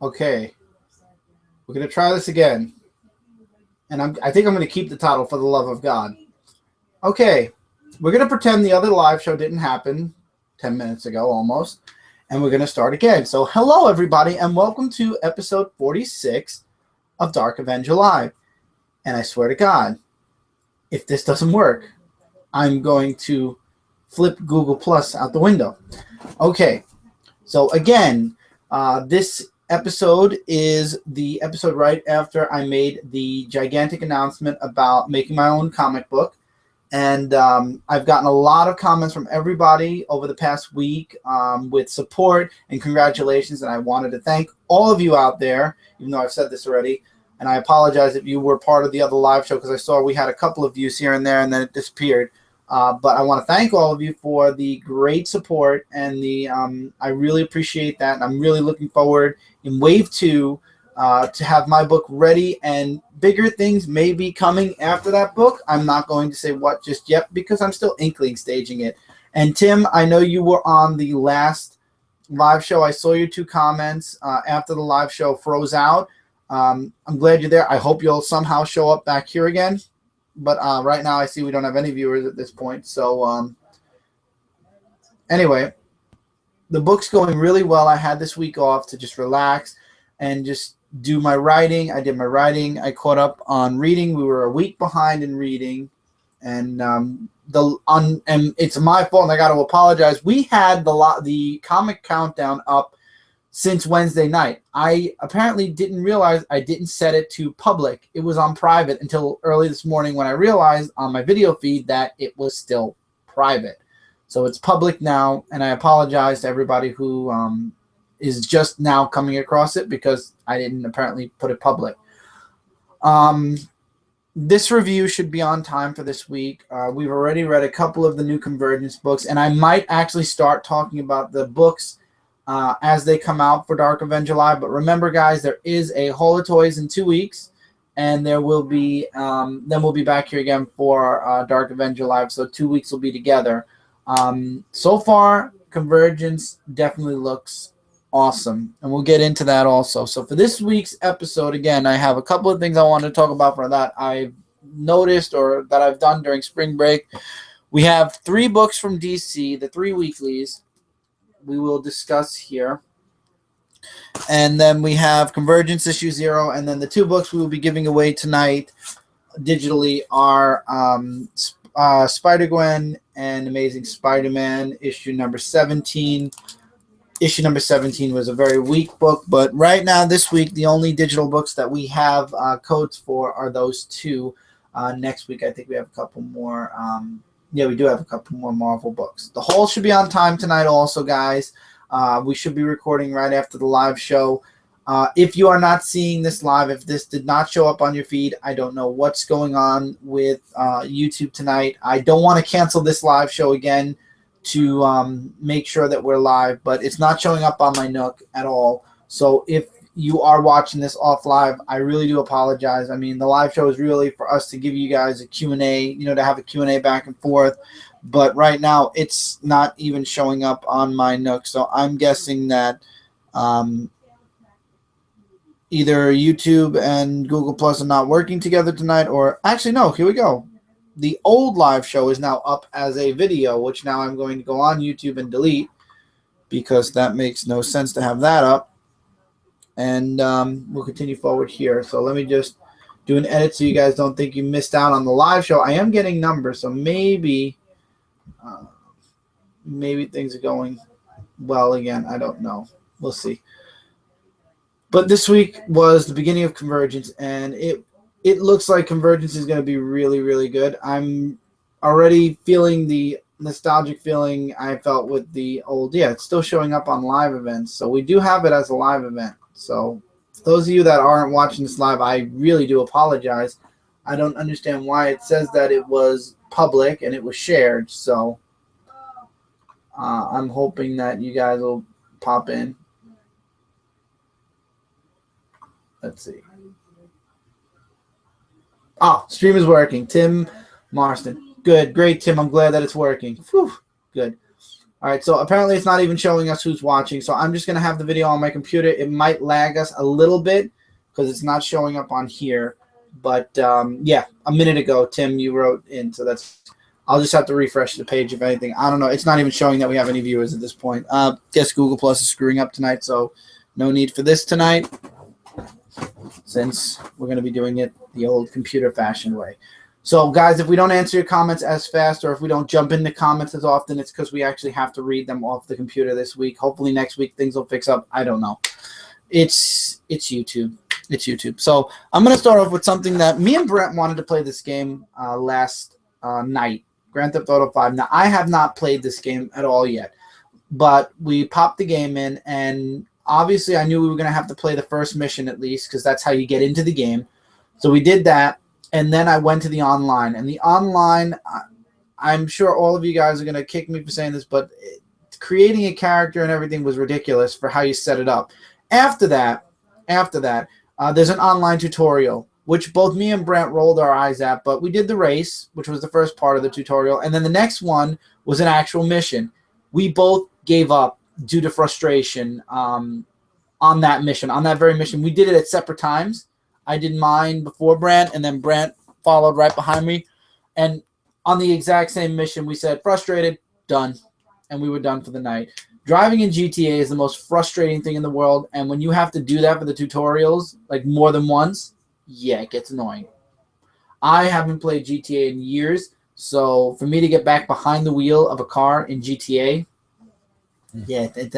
Okay, we're gonna try this again, and I think I'm gonna keep the title "For the Love of God." Okay, we're gonna pretend the other live show didn't happen 10 minutes ago almost, and we're gonna start again. So, hello everybody, and welcome to episode 46 of Dark Avenger Live. And I swear to God, if this doesn't work, I'm going to flip Google Plus out the window. Okay, so again, this episode is the episode right after I made the gigantic announcement about making my own comic book. And I've gotten a lot of comments from everybody over the past week with support and congratulations. And I wanted to thank all of you out there, even though I've said this already. And I apologize if you were part of the other live show because I saw we had a couple of views here and there and then it disappeared. But I want to thank all of you for the great support, and I really appreciate that. And I'm really looking forward in Wave 2 to have my book ready, and bigger things may be coming after that book. I'm not going to say what just yet because I'm still inkling staging it. And Tim, I know you were on the last live show. I saw your 2 comments after the live show froze out. I'm glad you're there. I hope you'll somehow show up back here again. But right now I see we don't have any viewers at this point. So anyway, the book's going really well. I had this week off to just relax and just do my writing. I did my writing. I caught up on reading. We were a week behind in reading. And and it's my fault, and I got to apologize. We had the comic countdown up since Wednesday night. I apparently didn't realize I didn't set it to public. It was on private until early this morning when I realized on my video feed that it was still private. So it's public now, and I apologize to everybody who is just now coming across it because I didn't apparently put it public. This review should be on time for this week. We've already read a couple of the new Convergence books, and I might actually start talking about the books as they come out for Dark Avenger Live. But remember, guys, there is a Haul of Toys in 2 weeks, and there will be then we'll be back here again for Dark Avenger Live. So 2 weeks will be together. So far, Convergence definitely looks awesome, and we'll get into that also. So for this week's episode, again, I have a couple of things I want to talk about for that I've noticed or that I've done during spring break. We have 3 books from DC, the 3 weeklies we will discuss here. And then we have Convergence issue 0, and then the 2 books we will be giving away tonight digitally are Spider-Gwen and Amazing Spider-Man issue number 17. Issue number 17 was a very weak book, but right now this week the only digital books that we have codes for are those 2. Next week I think we have a couple more. Yeah, we do have a couple more Marvel books. The haul should be on time tonight also, guys. We should be recording right after the live show. If you are not seeing this live, if this did not show up on your feed, I don't know what's going on with YouTube tonight. I don't want to cancel this live show again to make sure that we're live, but it's not showing up on my Nook at all. So if you are watching this off live, I really do apologize. I mean, the live show is really for us to give you guys a Q&A, to have a Q&A back and forth. But right now, it's not even showing up on my Nook. So I'm guessing that either YouTube and Google Plus are not working together tonight, or actually, no, here we go. The old live show is now up as a video, which now I'm going to go on YouTube and delete because that makes no sense to have that up. And we'll continue forward here. So let me just do an edit so you guys don't think you missed out on the live show. I am getting numbers, so maybe things are going well again. I don't know. We'll see. But this week was the beginning of Convergence, and it looks like Convergence is going to be really, really good. I'm already feeling the nostalgic feeling I felt with the old. Yeah, it's still showing up on live events. So we do have it as a live event. So for those of you that aren't watching this live, I really do apologize. I don't understand why it says that it was public and it was shared. So I'm hoping that you guys will pop in. Let's see. Oh, stream is working. Tim Marston. Good. Great, Tim. I'm glad that it's working. Whew. Good. All right, so apparently it's not even showing us who's watching. So I'm just going to have the video on my computer. It might lag us a little bit because it's not showing up on here. But, yeah, a minute ago, Tim, you wrote in. So that's – I'll just have to refresh the page if anything. I don't know. It's not even showing that we have any viewers at this point. Guess Google Plus is screwing up tonight, so no need for this tonight since we're going to be doing it the old computer fashion way. So, guys, if we don't answer your comments as fast or if we don't jump into comments as often, it's because we actually have to read them off the computer this week. Hopefully next week things will fix up. I don't know. It's YouTube. It's YouTube. So I'm going to start off with something that me and Brent wanted to play this game last night, Grand Theft Auto 5. Now, I have not played this game at all yet, but we popped the game in, and obviously I knew we were going to have to play the first mission at least because that's how you get into the game. So we did that. And then I went to the online. And the online, I'm sure all of you guys are going to kick me for saying this, but creating a character and everything was ridiculous for how you set it up. After that, there's an online tutorial, which both me and Brent rolled our eyes at. But we did the race, which was the first part of the tutorial. And then the next one was an actual mission. We both gave up due to frustration on that mission, on that very mission. We did it at separate times. I did mine before Brent, and then Brent followed right behind me. And on the exact same mission, we said, frustrated, done. And we were done for the night. Driving in GTA is the most frustrating thing in the world. And when you have to do that for the tutorials, like more than once, yeah, it gets annoying. I haven't played GTA in years. So for me to get back behind the wheel of a car in GTA, yeah, it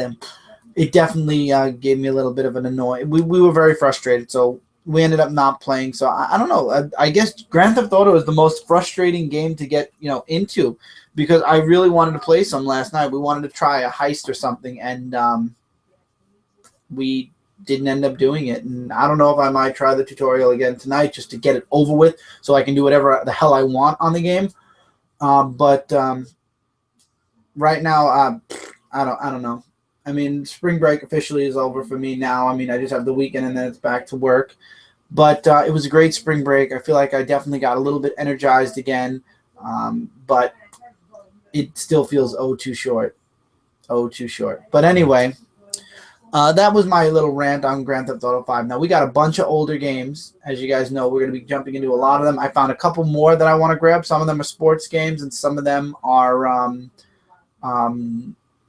definitely gave me a little bit of an annoyance. We were very frustrated. So we ended up not playing. So I don't know. I guess Grand Theft Auto is the most frustrating game to get into because I really wanted to play some last night. We wanted to try a heist or something, and we didn't end up doing it. And I don't know if I might try the tutorial again tonight just to get it over with so I can do whatever the hell I want on the game. But right now, I don't know. I mean, spring break officially is over for me now. I mean, I just have the weekend and then it's back to work. But it was a great spring break. I feel like I definitely got a little bit energized again. But it still feels too short. Too short. But anyway, that was my little rant on Grand Theft Auto 5. Now, we got a bunch of older games. As you guys know, we're going to be jumping into a lot of them. I found a couple more that I want to grab. Some of them are sports games and some of them are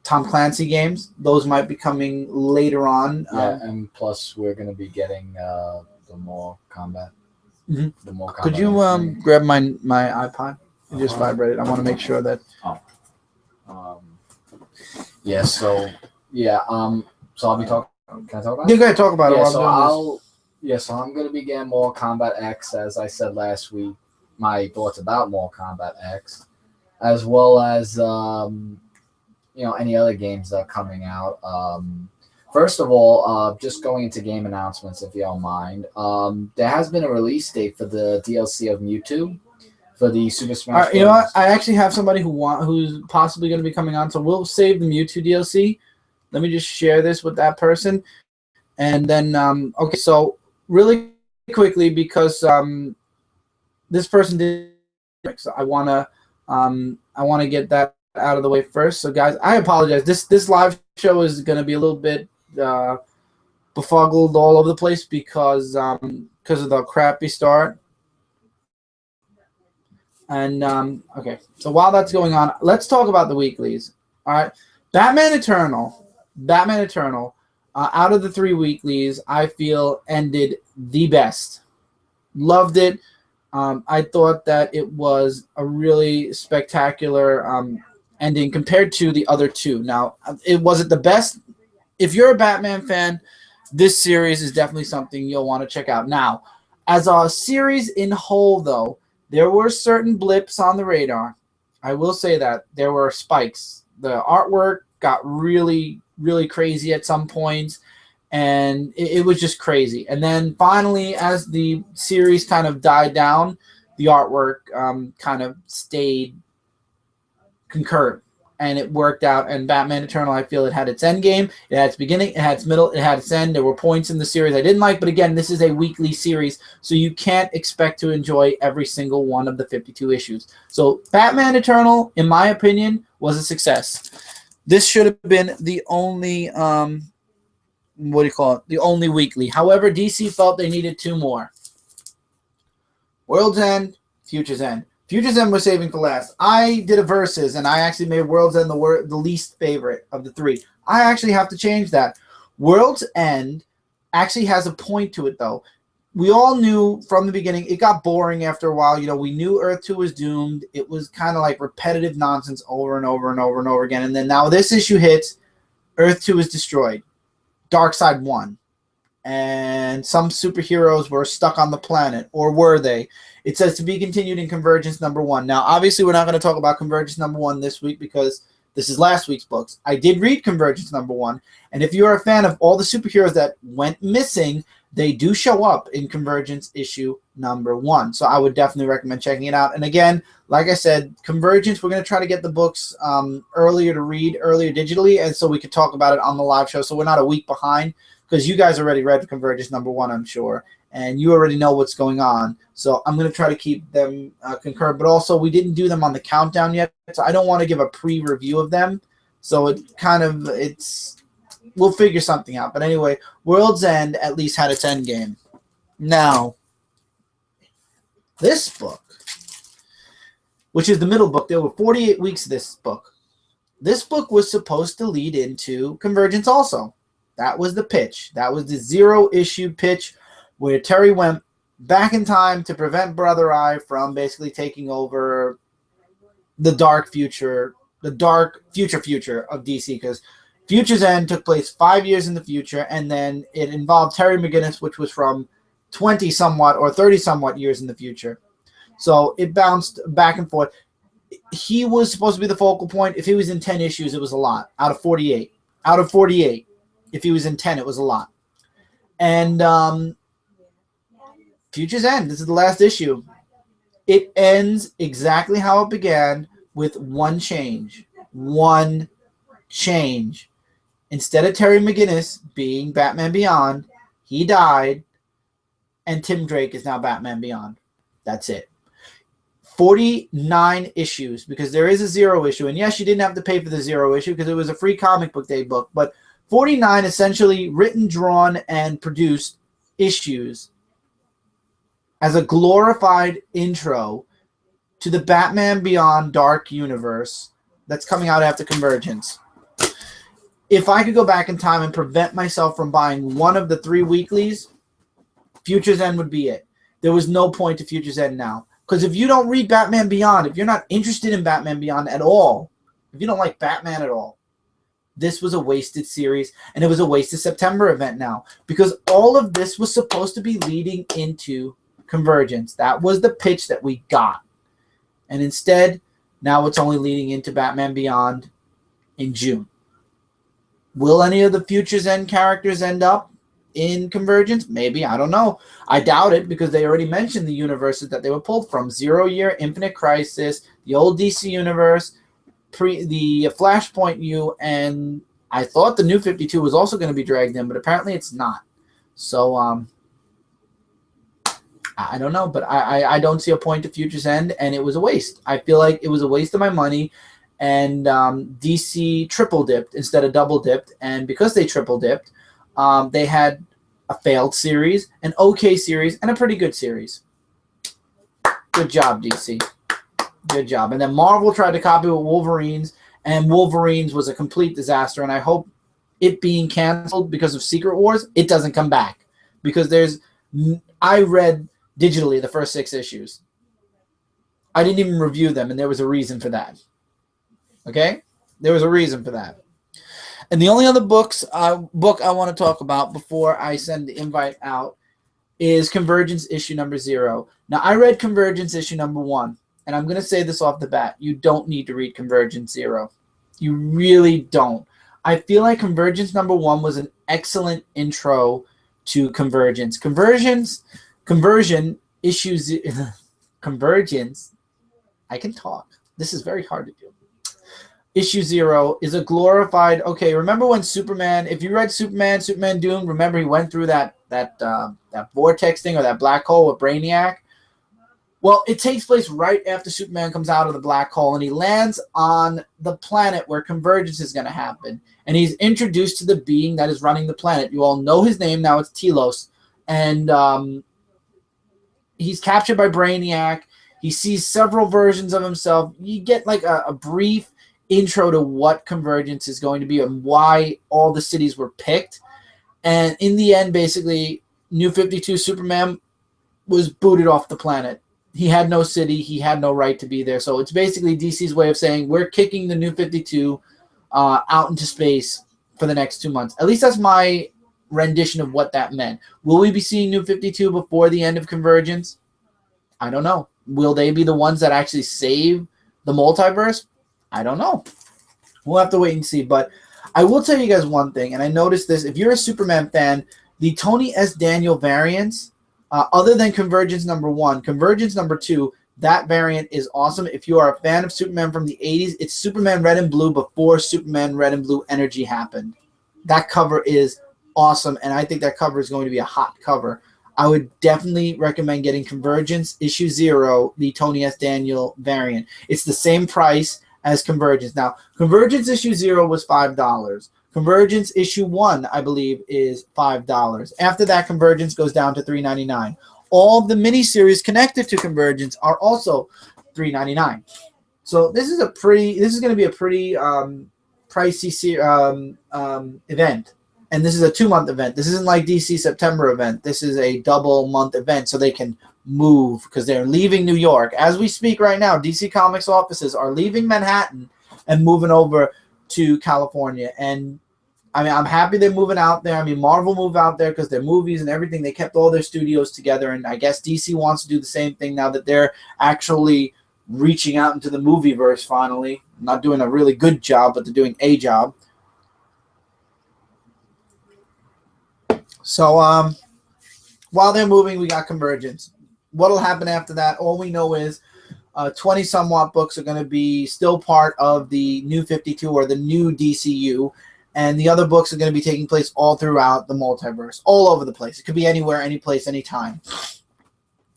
Tom Clancy games. Those might be coming later on. Yeah, and plus we're going to be getting the more combat. Mm-hmm. The more combat. Could you grab my iPod? It just vibrated. I want to make sure that. Yeah. So yeah. So I'll be talking. Can I talk about it? You gotta talk about it. So I'm going to be getting Mortal Kombat X, as I said last week. My thoughts about Mortal Kombat X, as well as any other games that are coming out. First of all, just going into game announcements, if you don't mind. There has been a release date for the DLC of Mewtwo for the Super Smash Bros. You know what? I actually have somebody who's possibly going to be coming on, so we'll save the Mewtwo DLC. Let me just share this with that person. And then, okay, so really quickly, because this person did, so I want to get that out of the way first. So guys, I apologize. This live show is going to be a little bit befuddled all over the place because of the crappy start. And okay, so while that's going on, let's talk about the weeklies. All right, Batman Eternal. Out of the 3 weeklies, I feel ended the best. Loved it. I thought that it was a really spectacular ending compared to the other 2. Now, it wasn't the best. If you're a Batman fan, this series is definitely something you'll want to check out. Now, as a series in whole, though, there were certain blips on the radar. I will say that. There were spikes. The artwork got really, really crazy at some points, and it was just crazy. And then finally, as the series kind of died down, the artwork kind of stayed concurrent, and it worked out. And Batman Eternal, I feel it had its end game, it had its beginning, it had its middle, it had its end. There were points in the series I didn't like, but again, this is a weekly series, so you can't expect to enjoy every single one of the 52 issues. So Batman Eternal, in my opinion, was a success. This should have been the only what do you call it? The only weekly. However, DC felt they needed 2 more. World's End, Future's End. Future's End we're saving for last. I did a versus, and I actually made World's End the least favorite of the 3. I actually have to change that. World's End actually has a point to it, though. We all knew from the beginning, it got boring after a while. You know, we knew Earth 2 was doomed. It was kind of like repetitive nonsense over and over and over and over again. And then now this issue hits, Earth 2 is destroyed. Darkseid won. And some superheroes were stuck on the planet, or were they? It says to be continued in Convergence #1. Now, obviously, we're not going to talk about Convergence #1 this week because this is last week's books. I did read Convergence #1, and if you're a fan of all the superheroes that went missing, they do show up in Convergence issue #1. So I would definitely recommend checking it out. And again, like I said, Convergence, we're going to try to get the books earlier to read, earlier digitally, and so we could talk about it on the live show so we're not a week behind. Because you guys already read Convergence #1, I'm sure, and you already know what's going on. So I'm going to try to keep them concurrent. But also, we didn't do them on the countdown yet, so I don't want to give a pre-review of them. So we'll figure something out. But anyway, World's End at least had its end game. Now, this book, which is the middle book, there were 48 weeks of this book. This book was supposed to lead into Convergence also. That was the pitch. That was the 0-issue pitch where Terry went back in time to prevent Brother Eye from basically taking over the dark future of DC, because Future's End took place 5 years in the future, and then it involved Terry McGinnis, which was from 20-somewhat or 30-somewhat years in the future. So it bounced back and forth. He was supposed to be the focal point. If he was in 10 issues, it was a lot. Out of 48. If he was in 10, it was a lot. And Future's End, this is the last issue. It ends exactly how it began, with one change. One change. Instead of Terry McGinnis being Batman Beyond, he died, and Tim Drake is now Batman Beyond. That's it. 49 issues, because there is a 0 issue. And yes, you didn't have to pay for the 0 issue because it was a free comic book day book, but 49 essentially written, drawn, and produced issues as a glorified intro to the Batman Beyond Dark Universe that's coming out after Convergence. If I could go back in time and prevent myself from buying one of the 3 weeklies, Future's End would be it. There was no point to Future's End now. Because if you don't read Batman Beyond, if you're not interested in Batman Beyond at all, if you don't like Batman at all, this was a wasted series, and it was a wasted September event now, because all of this was supposed to be leading into Convergence. That was the pitch that we got. And instead, now it's only leading into Batman Beyond in June. Will any of the Future's End characters end up in Convergence? Maybe. I don't know. I doubt it, because they already mentioned the universes that they were pulled from. 0 Year, Infinite Crisis, the old DC universe, the Flashpoint U, and I thought the New 52 was also going to be dragged in, but apparently it's not. So, I don't know, but I don't see a point to Future's End, and it was a waste. I feel like it was a waste of my money, and DC triple-dipped instead of double-dipped, and because they triple-dipped, they had a failed series, an okay series, and a pretty good series. Good job, DC. Good job. And then Marvel tried to copy with Wolverines, and Wolverines was a complete disaster, and I hope it being canceled because of Secret Wars, it doesn't come back. Because I read digitally the first 6 issues. I didn't even review them, and there was a reason for that. Okay? There was a reason for that. And the only other book I want to talk about before I send the invite out is Convergence issue #0. Now, I read Convergence issue #1, and I'm going to say this off the bat. You don't need to read Convergence 0. You really don't. I feel like Convergence #1 was an excellent intro to Convergence. Conversion issues, Convergence, I can talk. This is very hard to do. Issue 0 is a glorified, okay, remember when Superman, if you read Superman Doom, remember he went through that vortex thing, or that black hole with Brainiac? Well, it takes place right after Superman comes out of the black hole, and he lands on the planet where Convergence is going to happen. And he's introduced to the being that is running the planet. You all know his name now. It's Telos. And he's captured by Brainiac. He sees several versions of himself. You get like a brief intro to what Convergence is going to be and why all the cities were picked. And in the end, basically, New 52 Superman was booted off the planet. He had no city. He had no right to be there. So it's basically DC's way of saying we're kicking the New 52 out into space for the next 2 months. At least that's my rendition of what that meant. Will we be seeing New 52 before the end of Convergence? I don't know. Will they be the ones that actually save the multiverse? I don't know. We'll have to wait and see. But I will tell you guys one thing, and I noticed this. If you're a Superman fan, the Tony S. Daniel variants, other than Convergence #1, Convergence #2, that variant is awesome. If you are a fan of Superman from the 80s, it's Superman Red and Blue before Superman Red and Blue Energy happened. That cover is awesome, and I think that cover is going to be a hot cover. I would definitely recommend getting Convergence issue 0, the Tony S. Daniel variant. It's the same price as Convergence. Now, Convergence issue 0 was $5. Convergence issue 1, I believe, is $5. After that, Convergence goes down to $3.99. All of the miniseries connected to Convergence are also $3.99. So this is going to be a pretty pricey event. And this is a 2-month event. This isn't like DC September event. This is a double month event so they can move because they're leaving New York. As we speak right now, DC Comics offices are leaving Manhattan and moving over to California. And I mean, I'm happy they're moving out there. I mean, Marvel moved out there because their movies and everything, they kept all their studios together. And I guess DC wants to do the same thing now that they're actually reaching out into the movieverse finally. Not doing a really good job, but they're doing a job. So while they're moving, we got Convergence. What'll happen after that? All we know is 20-somewhat books are going to be still part of the New 52 or the new DCU, and the other books are going to be taking place all throughout the multiverse, all over the place. It could be anywhere, any place, anytime.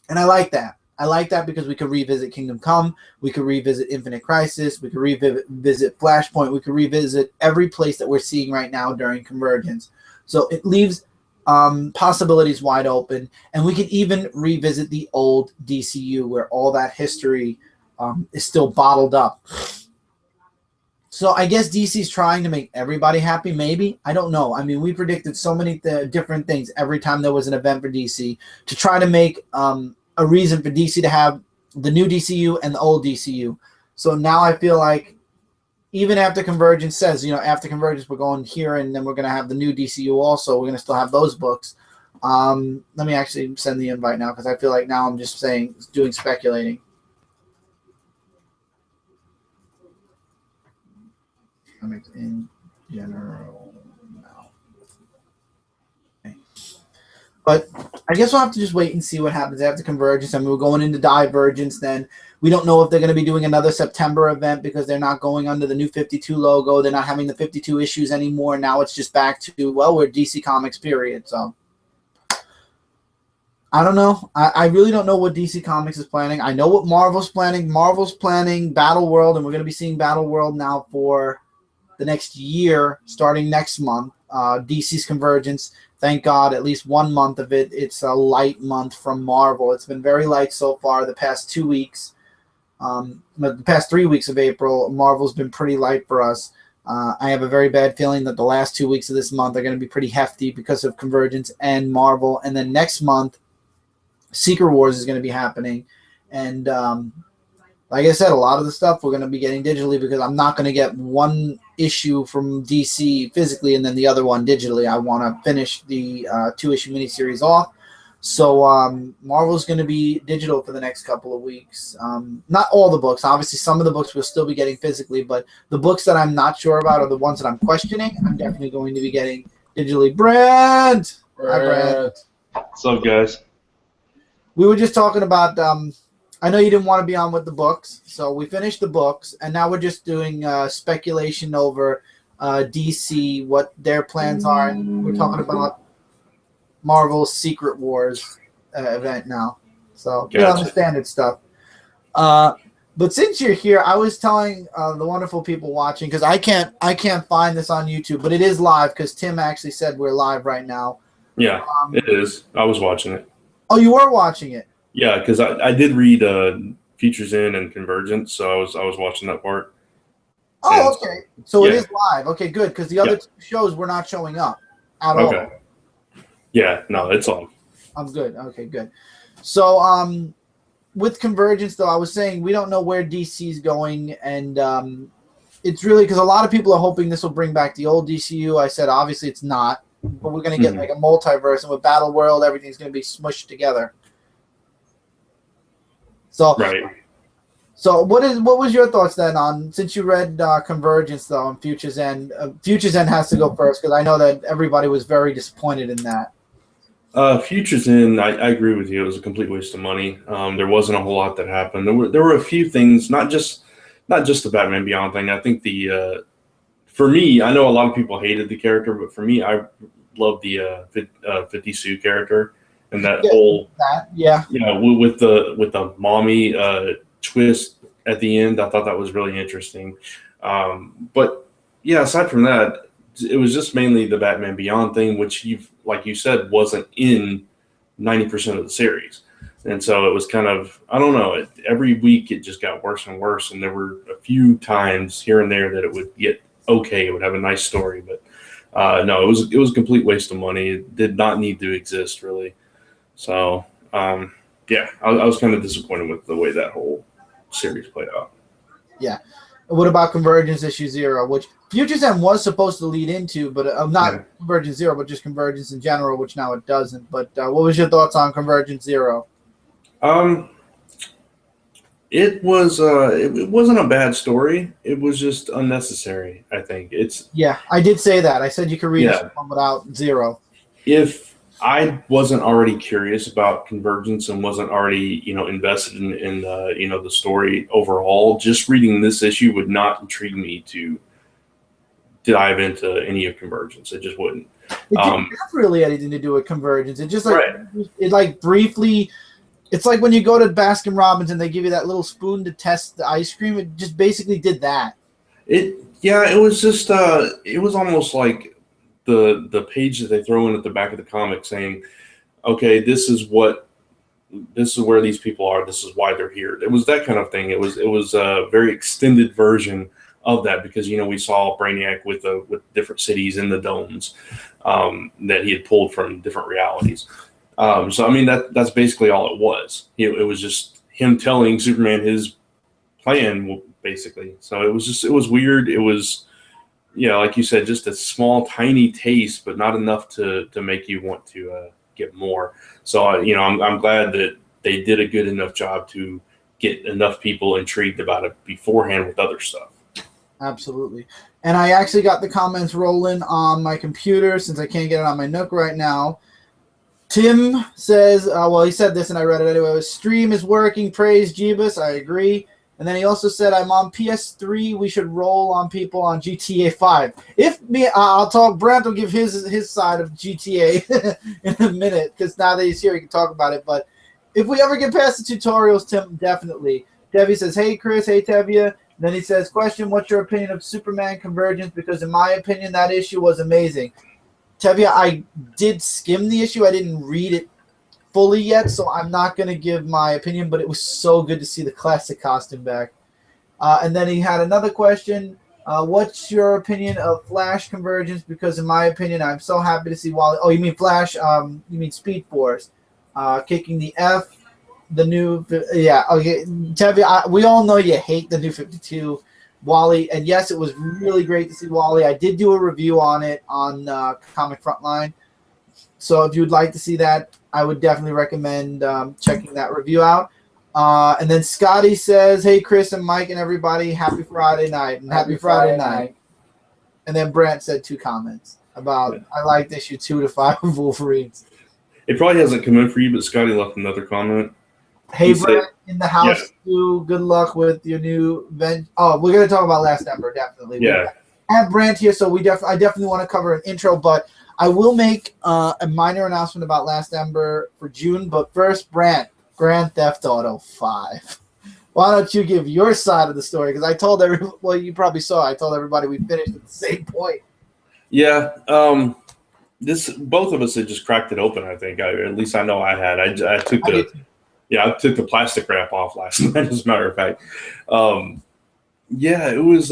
And I like that. I like that because we could revisit Kingdom Come, we could revisit Infinite Crisis, we could revisit Flashpoint, we could revisit every place that we're seeing right now during Convergence. So it leaves possibilities wide open, and we could even revisit the old DCU where all that history is still bottled up. So I guess DC's trying to make everybody happy, maybe. I don't know. I mean, we predicted so many different things every time there was an event for DC to try to make a reason for DC to have the new DCU and the old DCU. So now I feel like even after Convergence says, after Convergence we're going here and then we're going to have the new DCU also. We're going to still have those books. Let me actually send the invite now because I feel like now I'm just doing speculating. Comics in general now. Okay. But I guess we'll have to just wait and see what happens after Convergence. I mean, we're going into Divergence then. We don't know if they're going to be doing another September event because they're not going under the New 52 logo. They're not having the 52 issues anymore. Now it's just back to, well, we're DC Comics, period. So I don't know. I really don't know what DC Comics is planning. I know what Marvel's planning. Marvel's planning Battle World, and we're going to be seeing Battle World now for the next year, starting next month. DC's Convergence, thank God, at least 1 month of it. It's a light month from Marvel. It's been very light so far the past 2 weeks. The past 3 weeks of April, Marvel's been pretty light for us. I have a very bad feeling that the last 2 weeks of this month are going to be pretty hefty because of Convergence and Marvel. And then next month, Secret Wars is going to be happening. And like I said, a lot of the stuff we're going to be getting digitally because I'm not going to get one issue from DC physically and then the other one digitally. I want to finish the 2-issue miniseries off. So Marvel's going to be digital for the next couple of weeks. Not all the books. Obviously, some of the books we'll still be getting physically, but the books that I'm not sure about are the ones that I'm questioning. I'm definitely going to be getting digitally. BRANT! Hi, BRANT. What's up, guys? We were just talking about, I know you didn't want to be on with the books, so we finished the books, and now we're just doing speculation over DC, what their plans are, and we're talking about Marvel's Secret Wars event now. So Gotcha. the standard stuff. But since you're here, I was telling the wonderful people watching, because I can't find this on YouTube, but it is live because Tim actually said we're live right now. Yeah, it is. I was watching it. Oh, you were watching it? Yeah, because I did read Futures In and Convergence, so I was watching that part. Oh, okay. So it yeah. is live. Okay, good, because the other two shows were not showing up at Okay. all. Yeah, no, it's on. I'm good. Okay, good. So with Convergence, though, I was saying we don't know where DC's going, and it's really because a lot of people are hoping this will bring back the old DCU. I said obviously it's not, but we're going to get like a multiverse, and with Battle World, everything's going to be smushed together. So Right. So what was your thoughts then on, since you read Convergence though and Futures End? Futures End has to go first because I know that everybody was very disappointed in that. Futures In, I agree with you. It was a complete waste of money. There wasn't a whole lot that happened. There were a few things, not just the Batman Beyond thing. I think for me, I know a lot of people hated the character, but for me, I love the 50 Sue character and that whole with the mommy twist at the end. I thought that was really interesting. But yeah, aside from that, it was just mainly the Batman Beyond thing, which like you said, wasn't in 90% of the series. And so it was kind of, I don't know, every week it just got worse and worse. And there were a few times here and there that it would get okay. It would have a nice story, but no, it was a complete waste of money. It did not need to exist really. So yeah, I was kind of disappointed with the way that whole series played out. Yeah. What about Convergence issue 0, which Futures End was supposed to lead into, but not Convergence 0, but just Convergence in general, which now it doesn't. But what was your thoughts on Convergence 0? It wasn't a bad story. It was just unnecessary, I think. Yeah, I did say that. I said you could read it without 0. If I wasn't already curious about Convergence and wasn't already, invested in the story overall, just reading this issue would not intrigue me to dive into any of Convergence. It just wouldn't. It didn't have really anything to do with Convergence. It just it briefly. It's like when you go to Baskin Robbins and they give you that little spoon to test the ice cream. It just basically did that. It was just it was almost like the page that they throw in at the back of the comic saying, okay, this is where these people are. This is why they're here. It was that kind of thing. It was a very extended version of that because, we saw Brainiac with different cities in the domes that he had pulled from different realities. So, I mean, that's basically all it was. It was just him telling Superman his plan, basically. So it was weird. It was, like you said, just a small, tiny taste, but not enough to make you want to get more. So, I'm glad that they did a good enough job to get enough people intrigued about it beforehand with other stuff. Absolutely. And I actually got the comments rolling on my computer since I can't get it on my Nook right now. Tim says, he said this and I read it anyway. Stream is working. Praise Jeebus. I agree. And then he also said, I'm on PS3. We should roll on people on GTA 5. I'll talk. Brant will give his side of GTA in a minute because now that he's here, he can talk about it. But if we ever get past the tutorials, Tim, definitely. Tevi says, hey, Chris. Hey, Tevia. Then he says, question, what's your opinion of Superman Convergence? Because in my opinion, that issue was amazing. Tevia, I did skim the issue. I didn't read it fully yet, so I'm not going to give my opinion, but it was so good to see the classic costume back. And then he had another question. What's your opinion of Flash Convergence? Because in my opinion, I'm so happy to see Wally. Oh, you mean Flash? You mean Speed Force. Kicking the F. The new, okay. Tevia, we all know you hate the new 52 Wally, and yes, it was really great to see Wally. I did do a review on it on Comic Frontline, so if you would like to see that, I would definitely recommend checking that review out. And then Scotty says, hey, Chris and Mike and everybody, happy Friday night, and happy Friday night. And then Brant said 2 comments about, I liked issue 2 to 5 of Wolverines. It probably hasn't come in for you, but Scotty left another comment. Hey, Brent, in the house, too. Good luck with your new venture. Oh, we're going to talk about Last Ember, definitely. Yeah. I have Brent here, so I definitely want to cover an intro, but I will make a minor announcement about Last Ember for June. But first, Brent, Grand Theft Auto 5. Why don't you give your side of the story? Because I told well, you probably saw. I told everybody we finished at the same point. Yeah. Both of us had just cracked it open. I think. At least I know I had. I took I took the plastic wrap off last night. As a matter of fact. Yeah, it was.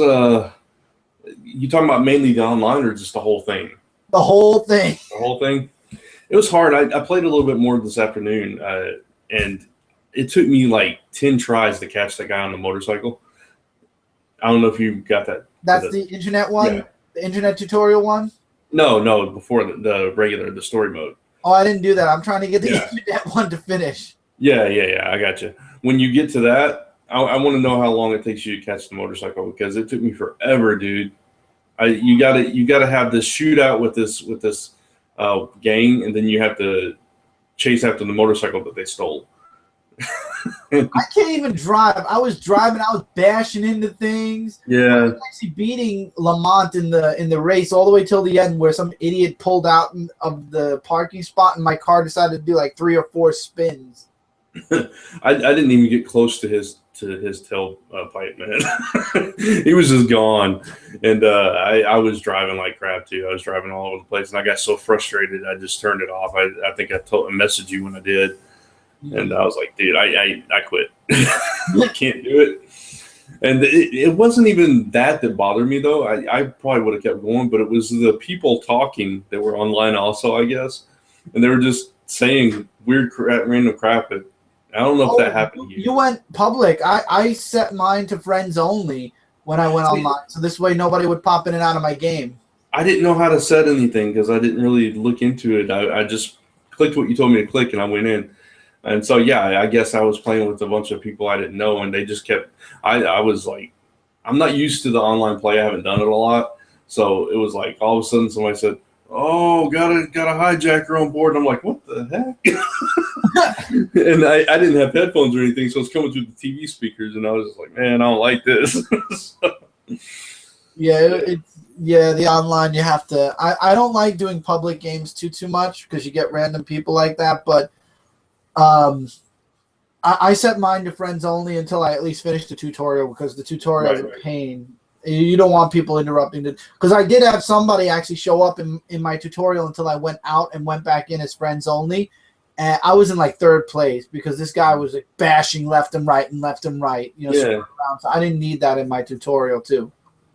You talking about mainly the online or just the whole thing? The whole thing. The whole thing. It was hard. I played a little bit more this afternoon, and it took me like 10 tries to catch that guy on the motorcycle. I don't know if you got that. That's the internet one? Yeah. The internet tutorial one? No, before the story mode. Oh, I didn't do that. I'm trying to get the internet one to finish. Yeah, I got you. When you get to that, I want to know how long it takes you to catch the motorcycle because it took me forever, dude. You gotta have this shootout with this gang, and then you have to chase after the motorcycle that they stole. I can't even drive. I was driving. I was bashing into things. Yeah. I was actually beating Lamont in the race all the way till the end, where some idiot pulled out of the parking spot, and my car decided to do like 3 or 4 spins. I didn't even get close to his tailpipe, man. He was just gone, and I was driving like crap too. I was driving all over the place, and I got so frustrated I just turned it off. I think I messaged you when I did. And I was like, dude, I quit. I can't do it. And it wasn't even that bothered me, though. I probably would have kept going, but it was the people talking that were online also, I guess. And they were just saying weird random crap. I don't know if that happened to you. You went public. I set mine to friends only when I went online. So this way nobody would pop in and out of my game. I didn't know how to set anything because I didn't really look into it. I just clicked what you told me to click, and I went in. And so, yeah, I guess I was playing with a bunch of people I didn't know, and they just kept – I was like – I'm not used to the online play. I haven't done it a lot. So it was like all of a sudden somebody said, oh, got a hijacker on board. And I'm like, what the heck? And I didn't have headphones or anything, so it's coming through the TV speakers, and I was just like, man, I don't like this. Yeah, the online you have to – I don't like doing public games too much because you get random people like that, but – I set mine to friends only until I at least finish the tutorial because the tutorial is a pain. You don't want people interrupting it. Because I did have somebody actually show up in my tutorial until I went out and went back in as friends only. And I was in like 3rd place because this guy was like bashing left and right. Around. So I didn't need that in my tutorial too.